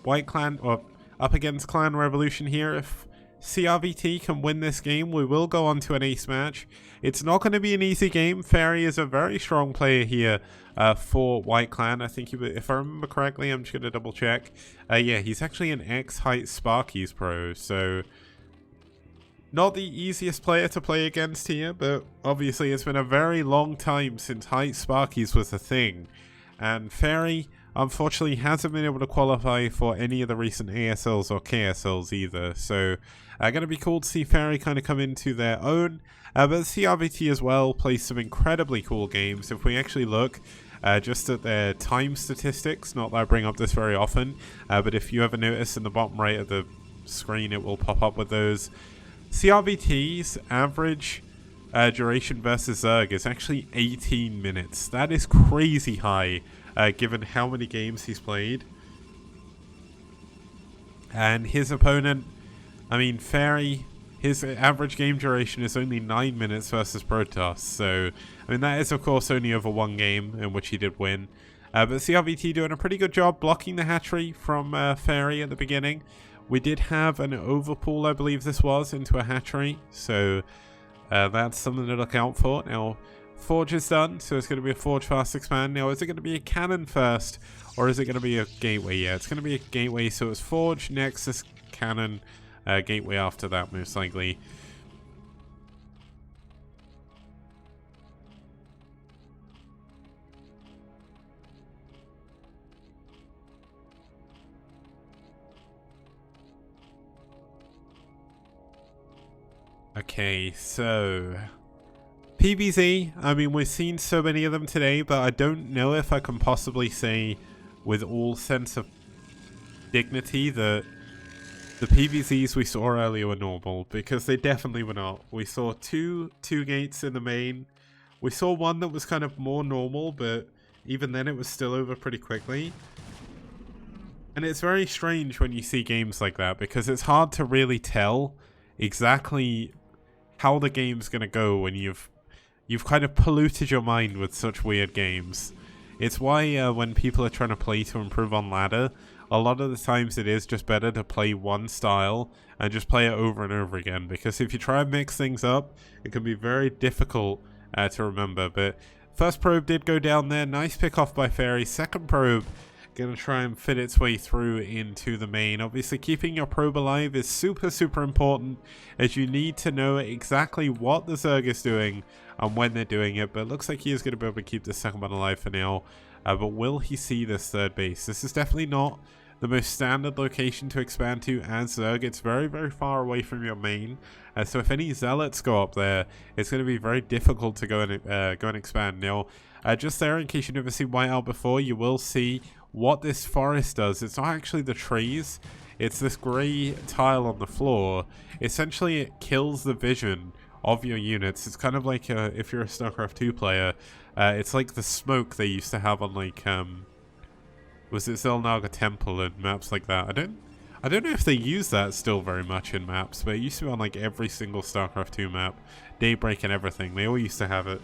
White Clan, or up against Clan Revolution here. If CRVT can win this game, we will go on to an ace match. It's not going to be an easy game. Fairy is a very strong player here for White Clan. I think, if I remember correctly, I'm just going to double check. Yeah, he's actually an X-Height Sparkies pro, so not the easiest player to play against here, but obviously it's been a very long time since Height Sparkies was a thing. And Fairy, unfortunately, hasn't been able to qualify for any of the recent ASLs or KSLs either. So, going to be cool to see Fairy kind of come into their own. But CRVT as well plays some incredibly cool games. If we actually look just at their time statistics, not that I bring up this very often, but if you ever notice in the bottom right of the screen, it will pop up with those. CRVT's average duration versus Zerg is actually 18 minutes. That is crazy high, given how many games he's played. And his opponent, I mean, Fairy, his average game duration is only 9 minutes versus Protoss. So, I mean, that is, of course, only over one game in which he did win. But CRVT doing a pretty good job blocking the hatchery from Fairy at the beginning. We did have an overpull, I believe this was, into a hatchery. So, that's something to look out for. Now, Forge is done, so it's going to be a Forge fast expand. Now, is it going to be a cannon first, or is it going to be a gateway? Yeah, it's going to be a gateway, so it's Forge, Nexus, cannon, gateway after that, most likely. Okay, so PBZ, I mean, we've seen so many of them today, but I don't know if I can possibly say with all sense of dignity that the PBZs we saw earlier were normal, because they definitely were not. We saw two gates in the main. We saw one that was kind of more normal, but even then it was still over pretty quickly. And it's very strange when you see games like that, because it's hard to really tell exactly how the game's gonna go when you've kind of polluted your mind with such weird games. It's why when people are trying to play to improve on ladder, a lot of the times it is just better to play one style and just play it over and over again, because if you try and mix things up, it can be very difficult to remember. But first probe did go down there, nice pick off by Fairy. Second probe gonna try and fit its way through into the main. Obviously, keeping your probe alive is super important, as you need to know exactly what the Zerg is doing and when they're doing it. But it looks like he is going to be able to keep the second one alive for now. But will he see this third base? This is definitely not the most standard location to expand to as Zerg. It's very far away from your main. So if any Zealots go up there, it's going to be very difficult to go and expand. Now, just there, in case you've never seen Whiteout before, you will see what this forest does. It's not actually the trees, it's this grey tile on the floor. Essentially, it kills the vision of your units. It's kind of like if you're a StarCraft 2 player, it's like the smoke they used to have on, like, was it Zelnaga Temple and maps like that? I don't know if they use that still very much in maps, but it used to be on like every single StarCraft 2 map, Daybreak and everything. They all used to have it.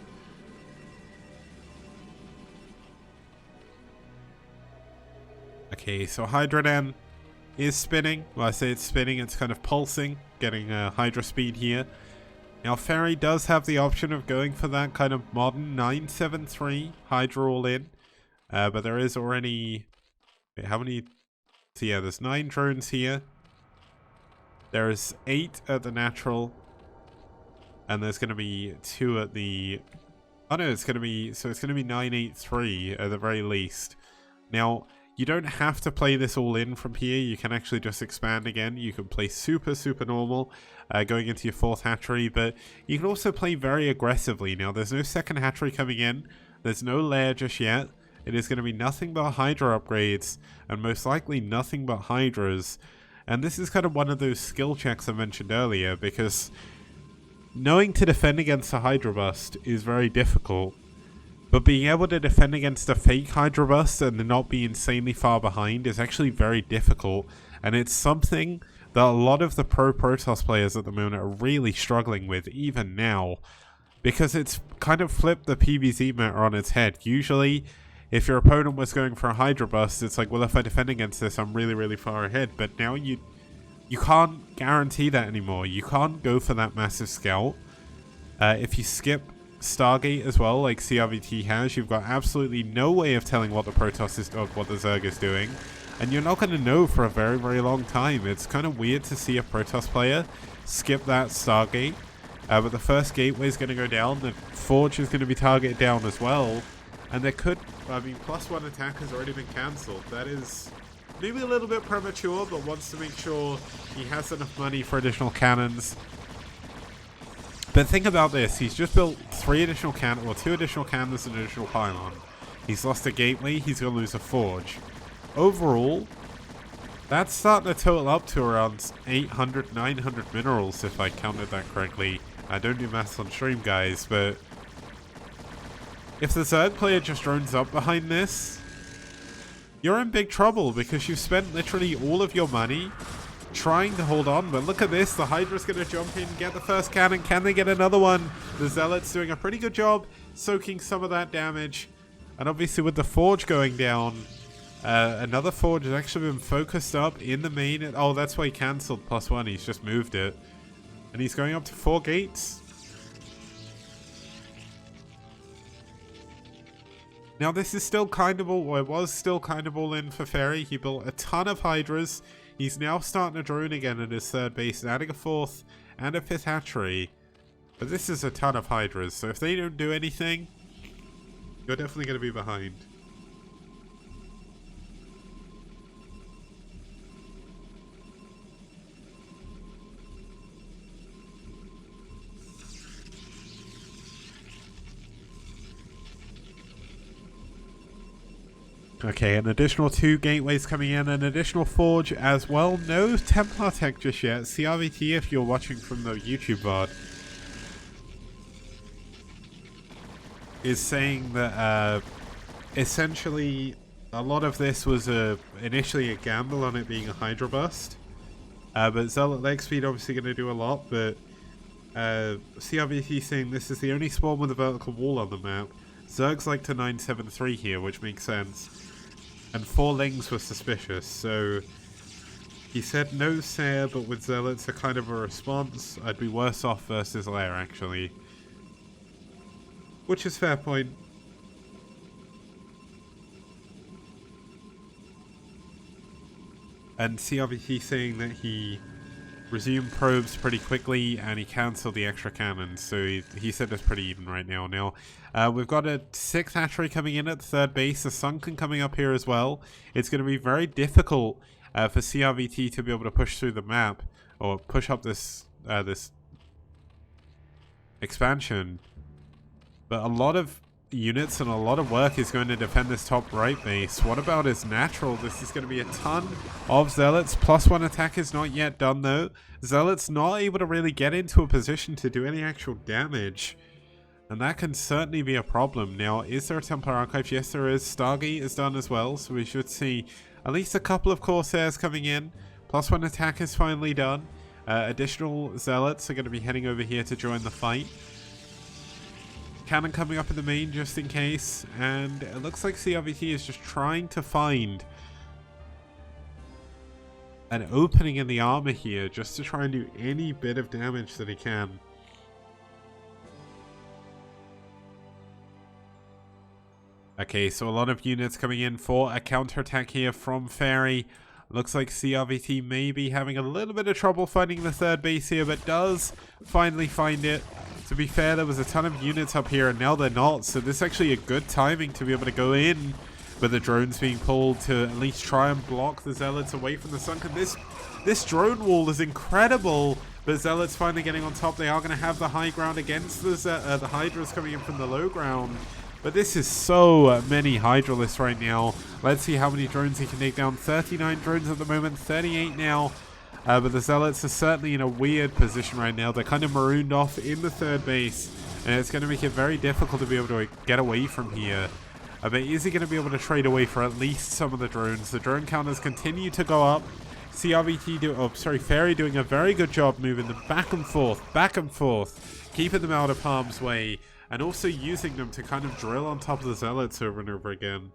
Okay, so Hydrodan is spinning. Well, I say it's spinning, it's kind of pulsing, getting Hydra speed here. Now, Fairy does have the option of going for that kind of modern 973 Hydra all in. But there is already... Wait, how many... So yeah, there's 9 drones here. There's 8 at the natural. And there's going to be 2 at the... Oh no, it's going to be... So it's going to be 983 at the very least. Now... You don't have to play this all in from here. You can actually just expand again. You can play super normal going into your 4th hatchery, but you can also play very aggressively. Now, there's no second hatchery coming in. There's no lair just yet. It is going to be nothing but Hydra upgrades, and most likely nothing but Hydras. And this is kind of one of those skill checks I mentioned earlier, because knowing to defend against a Hydra bust is very difficult. But being able to defend against a fake Hydra bust and not be insanely far behind is actually very difficult. And it's something that a lot of the pro Protoss players at the moment are really struggling with, even now. Because it's kind of flipped the PvZ meta on its head. Usually, if your opponent was going for a Hydra bust, it's like, well, if I defend against this, I'm really far ahead. But now you can't guarantee that anymore. You can't go for that massive scout. If you skip Stargate as well, like CRVT has, you've got absolutely no way of telling what the Protoss is, or what the Zerg is doing, and you're not going to know for a very long time. It's kind of weird to see a Protoss player skip that Stargate, but the first gateway is going to go down, the Forge is going to be targeted down as well, And there could, I mean, +1 attack has already been cancelled. That is maybe a little bit premature, but wants to make sure he has enough money for additional cannons. But think about this, he's just built 2 additional cannons and an additional pylon. He's lost a gateway, he's going to lose a forge. Overall, that's starting to total up to around 800, 900 minerals, if I counted that correctly. I don't do maths on stream, guys, but if the Zerg player just drones up behind this, you're in big trouble because you've spent literally all of your money trying to hold on. But look at this, the Hydra's going to jump in, get the first cannon. Can they get another one? The Zealot's doing a pretty good job soaking some of that damage. And obviously with the Forge going down, another Forge has actually been focused up in the main. Oh, that's why he cancelled +1. He's just moved it. And he's going up to 4 gates. Now this is still kind of all, or it was still kind of all in for Fairy. He built a ton of Hydras. He's now starting to drone again at his 3rd base, and adding a 4th and a 5th hatchery. But this is a ton of Hydras, so if they don't do anything, you're definitely going to be behind. Okay, an additional 2 gateways coming in, an additional forge as well. No Templar tech just yet. CRVT if you're watching from the YouTube VOD is saying that essentially a lot of this was initially a gamble on it being a Hydra bust. But Zealot leg speed obviously going to do a lot, but CRVT saying this is the only spawn with a vertical wall on the map. Zergs like to 973 here, which makes sense. And 4 Lings were suspicious, so he said no Sayer, but with Zealots a kind of a response. I'd be worse off versus Lair, actually. Which is fair point. And CRVT saying that he resumed probes pretty quickly and he cancelled the extra cannons, so he said it's pretty even right now. Now, we've got a 6th hatchery coming in at the 3rd base, a Sunken coming up here as well. It's going to be very difficult for CRVT to be able to push through the map, or push up this this expansion. But a lot of units and a lot of work is going to defend this top right base. What about his natural? This is going to be a ton of Zealots. +1 attack is not yet done though. Zealots not able to really get into a position to do any actual damage. And that can certainly be a problem. Now, is there a Templar Archive? Yes, there is. Stargate is done as well, so we should see at least a couple of Corsairs coming in. +1 attack is finally done. Additional Zealots are going to be heading over here to join the fight. Cannon coming up in the main just in case, and it looks like CRVT is just trying to find an opening in the armor here just to try and do any bit of damage that he can. Okay, so a lot of units coming in for a counterattack here from Fairy. Looks like CRVT may be having a little bit of trouble finding the 3rd base here, but does finally find it. To be fair, there was a ton of units up here and now they're not, so this is actually a good timing to be able to go in with the drones being pulled to at least try and block the Zealots away from the Sunken. This drone wall is incredible, but Zealots finally getting on top. They are going to have the high ground against the Hydras coming in from the low ground. But this is so many Hydralists right now. Let's see how many drones he can take down. 39 drones at the moment, 38 now. But the Zealots are certainly in a weird position right now. They're kind of marooned off in the 3rd base. And it's going to make it very difficult to be able to get away from here. But is he going to be able to trade away for at least some of the drones? The drone counters continue to go up. Fairy doing a very good job moving them back and forth, keeping them out of harm's way. And also using them to kind of drill on top of the Zealots over and over again.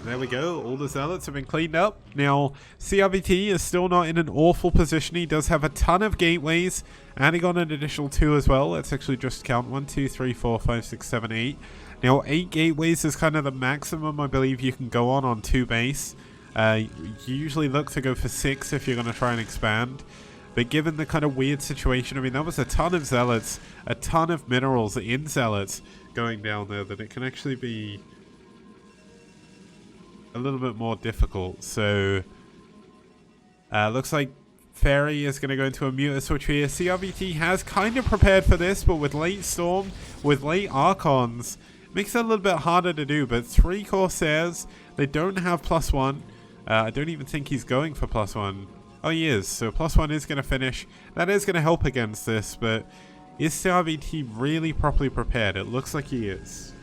There we go, all the Zealots have been cleaned up. Now, CRVT is still not in an awful position. He does have a ton of gateways, adding on an additional 2 as well. Let's actually just count 1, 2, 3, 4, 5, 6, 7, 8. Now, 8 gateways is kind of the maximum I believe you can go on 2 base. You usually look to go for 6 if you're going to try and expand. But given the kind of weird situation, I mean, that was a ton of zealots, a ton of minerals in zealots going down there, that it can actually be a little bit more difficult. So, looks like Fairy is going to go into a muta switch here. CRVT has kind of prepared for this, but with late Storm, with late Archons, makes it a little bit harder to do. But 3 Corsairs, they don't have +1. I don't even think he's going for +1. Oh, he is. So +1 is going to finish. That is going to help against this, but is CRVT really properly prepared? It looks like he is.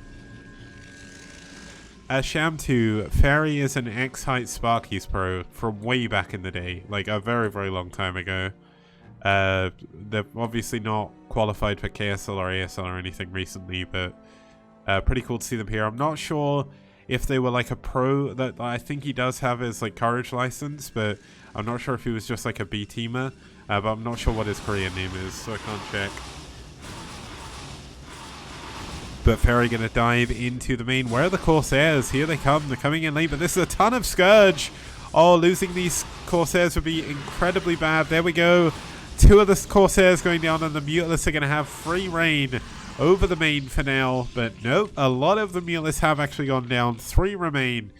Sham 2, Fairy is an X-Height Sparkies pro from way back in the day, like a very, very long time ago. They're obviously not qualified for KSL or ASL or anything recently, but pretty cool to see them here. I'm not sure if they were like a pro. That I think he does have his like Courage license, but I'm not sure if he was just like a B-teamer. But I'm not sure what his Korean name is, so I can't check. But Fairy going to dive into the main. Where are the Corsairs? Here they come. They're coming in late, but this is a ton of Scourge. Oh, losing these Corsairs would be incredibly bad. There we go. 2 of the Corsairs going down, and the Mutalists are going to have free reign over the main for now. But nope, a lot of the Mutalists have actually gone down. 3 remain.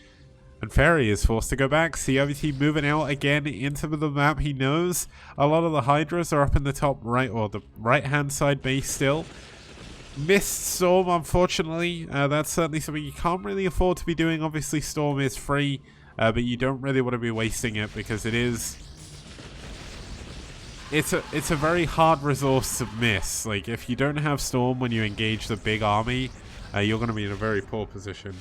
And Fairy is forced to go back. CRVT moving out again into the map. He knows a lot of the Hydras are up in the top right, or the right-hand side base still. Missed Storm, unfortunately. That's certainly something you can't really afford to be doing. Obviously, Storm is free, but you don't really want to be wasting it because it is... It's a very hard resource to miss. Like, if you don't have Storm when you engage the big army, you're going to be in a very poor position.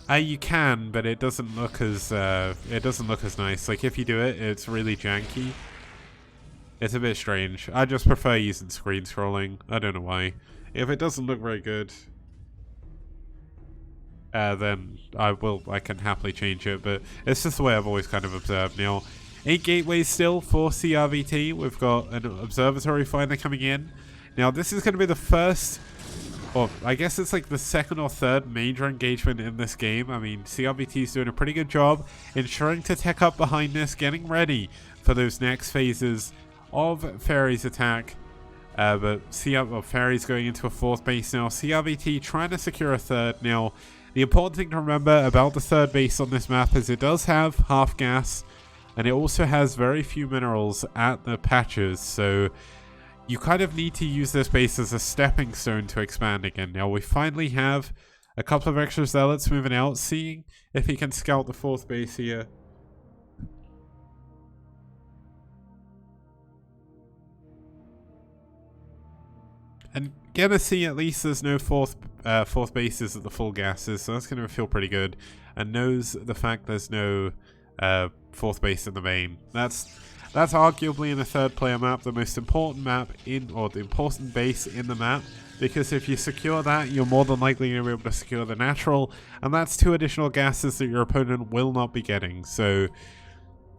You can, but it doesn't look as nice. Like, if you do it, it's really janky. It's a bit strange. I just prefer using screen scrolling. I don't know why. If it doesn't look very good, then I can happily change it. But it's just the way I've always kind of observed. Now, 8 gateways still for CRVT. We've got an observatory finder coming in. Now, this is going to be the first, or I guess it's like the second or third major engagement in this game. I mean, CRVT is doing a pretty good job ensuring to tech up behind this, getting ready for those next phases of Fairy's attack. But Fairy's going into a 4th base now. CRVT trying to secure a 3rd. Now, the important thing to remember about the 3rd base on this map is it does have half gas, and it also has very few minerals at the patches, so you kind of need to use this base as a stepping stone to expand again. Now, we finally have a couple of extra zealots moving out, seeing if he can scout the 4th base here. And gonna see at least there's no fourth bases at the full gases, so that's gonna feel pretty good. And knows the fact there's no 4th base in the main. That's arguably in a 3rd player map the most important map in, or the important base in the map, because if you secure that, you're more than likely going to be able to secure the natural, and that's 2 additional gases that your opponent will not be getting. So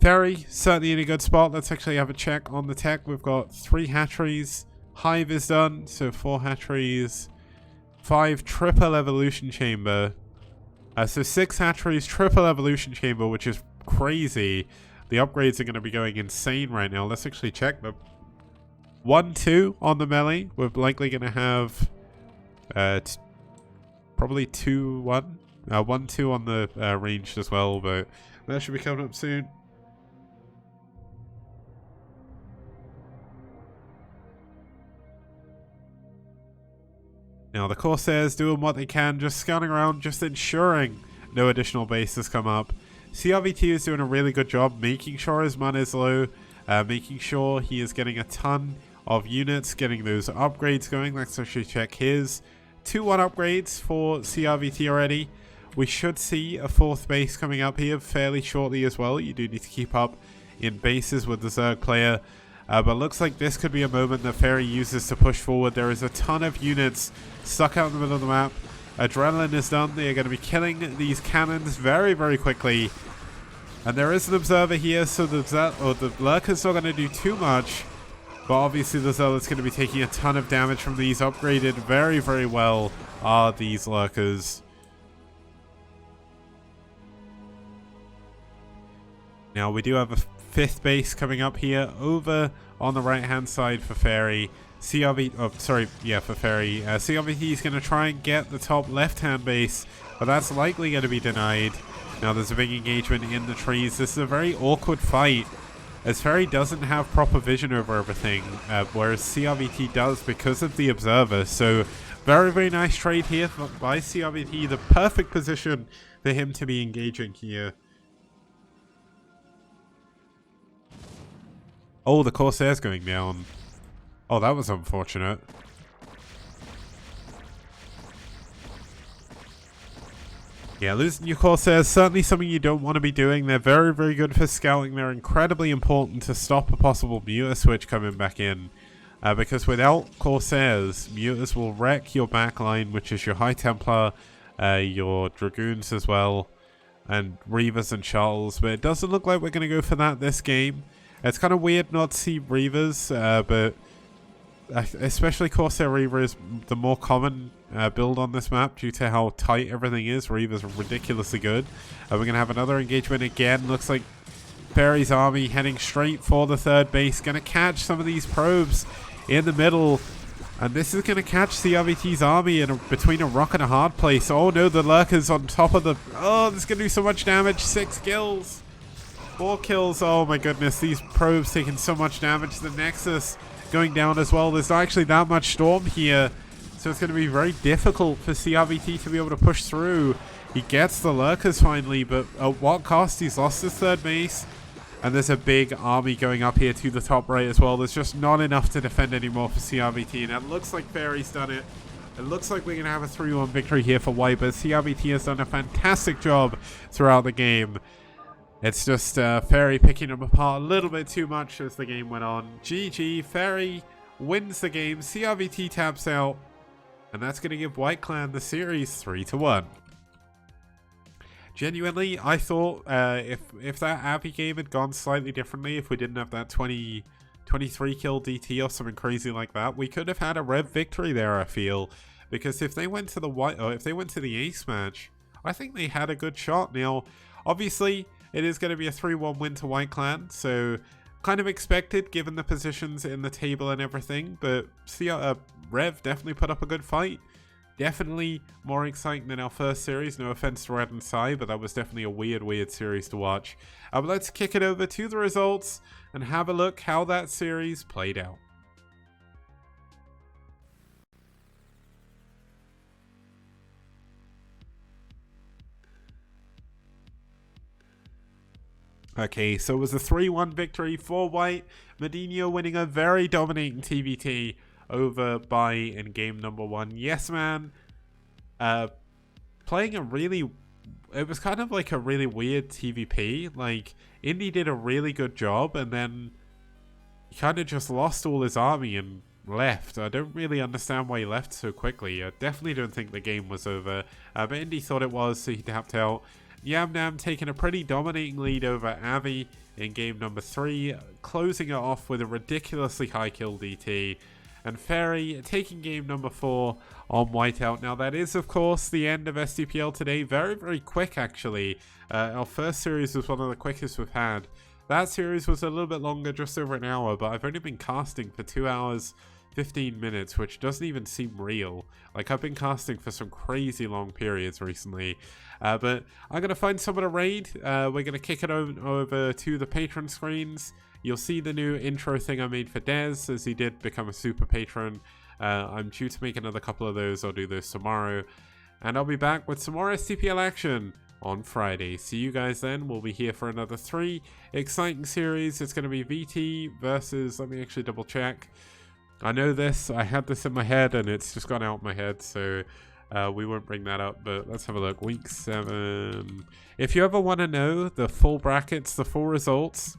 Fairy certainly in a good spot. Let's actually have a check on the tech. We've got 3 hatcheries. Hive is done, so 4 hatcheries, 5 triple evolution chamber, so 6 hatcheries, triple evolution chamber, which is crazy. The upgrades are going to be going insane right now. Let's actually check them. 1-2 on the melee. We're likely going to have probably 2-1, 1-2 on the ranged as well, but that should be coming up soon. Now the Corsairs doing what they can, just scouting around, just ensuring no additional bases come up. CRVT is doing a really good job making sure his mana is low, making sure he is getting a ton of units, getting those upgrades going. Let's actually check his 2-1 upgrades for CRVT already. We should see a 4th base coming up here fairly shortly as well. You do need to keep up in bases with the Zerg player. But looks like this could be a moment that Fairy uses to push forward. There is a ton of units stuck out in the middle of the map. Adrenaline is done. They are going to be killing these cannons very, very quickly. And there is an observer here, so the Lurker's not going to do too much. But obviously the Zealot's going to be taking a ton of damage from these. Upgraded very, very well are these Lurkers. Now we do have a 5th base coming up here over on the right hand side for Fairy. For Fairy. CRVT is going to try and get the top left hand base, but that's likely going to be denied. Now there's a big engagement in the trees. This is a very awkward fight, as Fairy doesn't have proper vision over everything, whereas CRVT does because of the observer. So very, very nice trade here by CRVT. The perfect position for him to be engaging here. Oh, the Corsair's going down. Oh, that was unfortunate. Yeah, losing your Corsair is certainly something you don't want to be doing. They're very, very good for scouting. They're incredibly important to stop a possible Muta switch coming back in. Because without Corsairs, Mutas will wreck your backline, which is your High Templar, your Dragoons as well, and Reavers and Shuttles. But it doesn't look like we're going to go for that this game. It's kind of weird not to see Reavers, but especially Corsair Reaver is the more common build on this map due to how tight everything is. Reaver's ridiculously good. We're going to have another engagement again. Looks like Fairy's army heading straight for the 3rd base. Going to catch some of these probes in the middle. And this is going to catch CRVT's army between a rock and a hard place. Oh no, the Lurker's on top of the... Oh, this is going to do so much damage. 6 kills. 4 kills. Oh my goodness, these probes taking so much damage. The Nexus going down as well. There's not actually that much storm here, so it's going to be very difficult for CRVT to be able to push through. He gets the Lurkers finally, but at what cost? He's lost his 3rd base, and there's a big army going up here to the top right as well. There's just not enough to defend anymore for CRVT, and it looks like Fairy's done it. It looks like we're going to have a 3-1 victory here for White, but CRVT has done a fantastic job throughout the game. It's just Fairy picking them apart a little bit too much as the game went on. GG, Fairy wins the game, CRVT taps out, and that's going to give White Clan the series 3-1. Genuinely, I thought if that Abbey game had gone slightly differently, if we didn't have that 23 kill DT or something crazy like that, we could have had a ReV victory there, I feel. Because if they went to the Ace match, I think they had a good shot. Now, obviously, it is going to be a 3-1 win to White Clan, so kind of expected given the positions in the table and everything, but ReV definitely put up a good fight. Definitely more exciting than our first series. No offense to Red and Sai, but that was definitely a weird series to watch. But let's kick it over to the results and have a look how that series played out. Okay, so it was a 3-1 victory for White. Medinho winning a very dominating TVT over Bai in game number 1. Yes, man. Playing a really... It was kind of like a really weird TVP. Like, Indy did a really good job, and then he kind of just lost all his army and left. I don't really understand why he left so quickly. I definitely don't think the game was over. But Indy thought it was, so he tapped out. Yamnam taking a pretty dominating lead over Avi in game number 3, closing it off with a ridiculously high kill DT. And Fairy taking game number 4 on Whiteout. Now that is of course the end of STPL today. Very, very quick actually. Our first series was one of the quickest we've had. That series was a little bit longer, just over an hour, but I've only been casting for 2 hours 15 minutes, which doesn't even seem real. Like, I've been casting for some crazy long periods recently. But I'm going to find someone to raid. We're going to kick it over to the patron screens. You'll see the new intro thing I made for Dez, as he did become a super patron. I'm due to make another couple of those. I'll do those tomorrow. And I'll be back with some more STPL action on Friday. See you guys then. We'll be here for another 3 exciting series. It's going to be VT versus... Let me actually double check. I know this. I had this in my head and it's just gone out my head, so we won't bring that up. But let's have a look. Week 7. If you ever want to know the full brackets, the full results,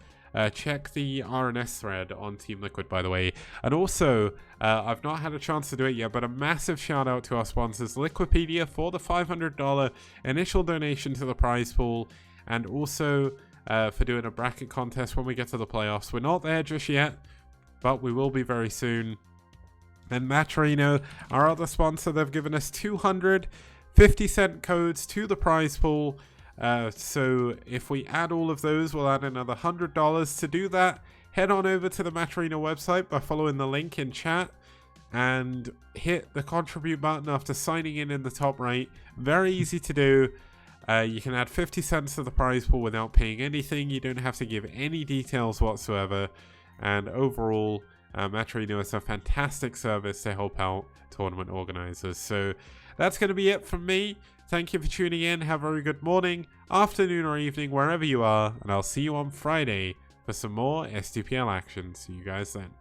check the RNS thread on Team Liquid, by the way. And also, I've not had a chance to do it yet, but a massive shout out to our sponsors, Liquipedia, for the $500 initial donation to the prize pool, and also for doing a bracket contest when we get to the playoffs. We're not there just yet, but we will be very soon. And Matrino, our other sponsor, they've given us 250 cent codes to the prize pool. So if we add all of those, we'll add another $100. To do that, head on over to the Match Arena website by following the link in chat and hit the contribute button after signing in the top right. Very easy to do. You can add 50 cents to the prize pool without paying anything. You don't have to give any details whatsoever. And overall, Match Arena is a fantastic service to help out tournament organizers. So that's going to be it from me. Thank you for tuning in. Have a very good morning, afternoon, or evening, wherever you are. And I'll see you on Friday for some more STPL action. See you guys then.